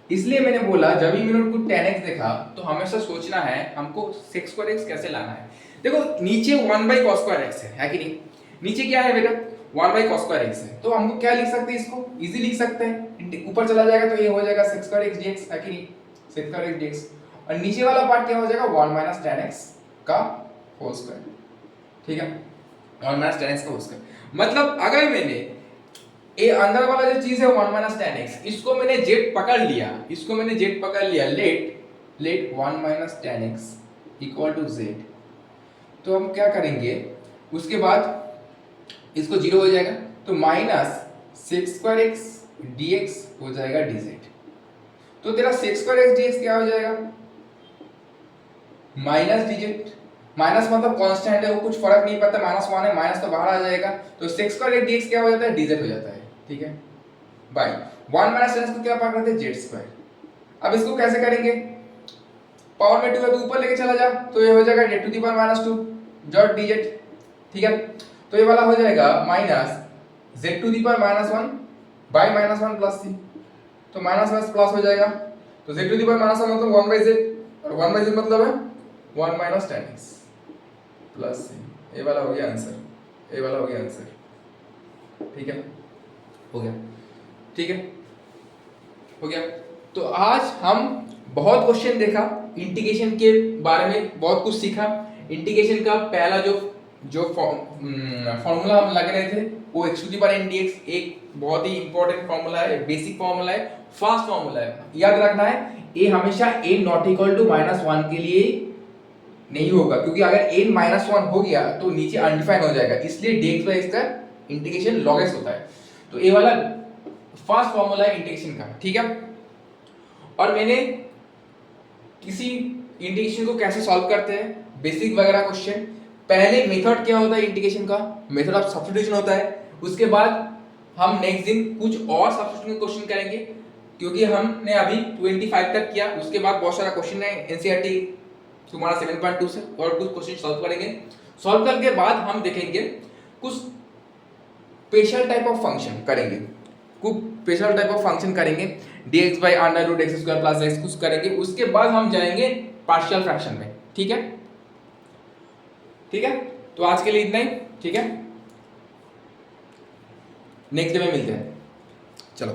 इसलिए मैंने बोला जब भी मैंने उनको tan x देखा तो हमेशा सोचना है हमको sec स्क्वायर x कैसे लाना है। देखो नीचे 1/cos स्क्वायर x है कि नहीं? नीचे क्या है बेटा, 1/cos स्क्वायर x है। तो हमको क्या लिख सकते हैं, इसको इजी लिख सकते हैं। ऊपर चला जाएगा तो ये हो जाएगा sec स्क्वायर x dx है कि नहीं, sec स्क्वायर x dx। और नीचे वाला पार्ट क्या हो जाएगा, 1 माइनस tan x का होल स्क्वायर। ठीक है, 1 माइनस tan x का होल स्क्वायर। मतलब अगर मैंने ये अंदर वाला जो चीज है 1 माइनस tan x, इसको मैंने z पकड़ लिया, let 1 minus tan x equal to z। तो हम क्या करेंगे, उसके बाद इसको 0 हो जाएगा तो minus sec square x dx हो जाएगा dz। तो तेरा sec स्क्वायर x dx क्या हो जाएगा, माइनस dz। माइनस मतलब कांस्टेंट है, वो कुछ फर्क नहीं पड़ता, -1 है, माइनस तो बाहर आ जाएगा। तो sec स्क्वायर x dx क्या हो जाता है, dz हो जाता है। ठीक है, बाय 1 माइनस tan को क्या पकड़ रहे थे, z स्क्वायर। अब इसको कैसे करेंगे, पावर में 2 है तो ऊपर लेके चला जा तो ये हो जाएगा z to the power -2 dot dz। ठीक है, तो ये वाला हो जाएगा minus z to the power -1 by -1 plus c। तो माइनस प्लस हो जाएगा तो z टू द पावर -1 मतलब 1/z और 1/z मतलब है 1 minus tan x plus c। ये वाला हो गया आंसर, ये वाला हो गया आंसर। ठीक है, हो गया। ठीक है, हो गया। तो आज हम बहुत क्वेश्चन देखा, इंटीग्रेशन के बारे में बहुत कुछ सीखा। इंटीग्रेशन का पहला जो फॉर्मूला हम लग रहे थे वो x to the power n dx एक बहुत ही इंपॉर्टेंट फॉर्मूला है, बेसिक फॉर्मूला है, फास्ट फॉर्मूला है। याद रखना है ये हमेशा a नॉट इक्वल टू -1 के लिए नहीं होगा, क्योंकि अगर n -1 हो गया तो नीचे अनडिफाइन हो जाएगा, इसलिए dx बाय x का इंटीग्रेशन log x होता है। तो ये वाला फास्ट फॉर्मूला है इंटीग्रेशन का। ठीक है, और मैंने किसी इंटीग्रेशन को कैसे सॉल्व करते हैं, बेसिक वगैरह क्वेश्चन, पहले मेथड क्या होता है इंटीग्रेशन का, मेथड ऑफ सब्स्टिट्यूशन होता है। उसके बाद हम नेक्स्ट दिन कुछ और सब्स्टिट्यूशन क्वेश्चन करेंगे, क्योंकि हमने अभी 25 तक किया, उसके बाद बहुत सारा क्वेश्चन है एनसीईआरटी तुम्हारा 7.2 से, और कुछ क्वेश्चन सॉल्व करेंगे। सॉल्व करने के बाद हम देखेंगे कुछ स्पेशल टाइप ऑफ फंक्शन करेंगे, कुछ स्पेशल टाइप ऑफ फंक्शन करेंगे, dx by under root x square plus x कुछ करेंगे, उसके बाद हम जाएंगे पार्शियल फ्रैक्शन में। ठीक है, ठीक है, तो आज के लिए इतना ही। ठीक है, नेक्स्ट डे में मिलते हैं, चलो।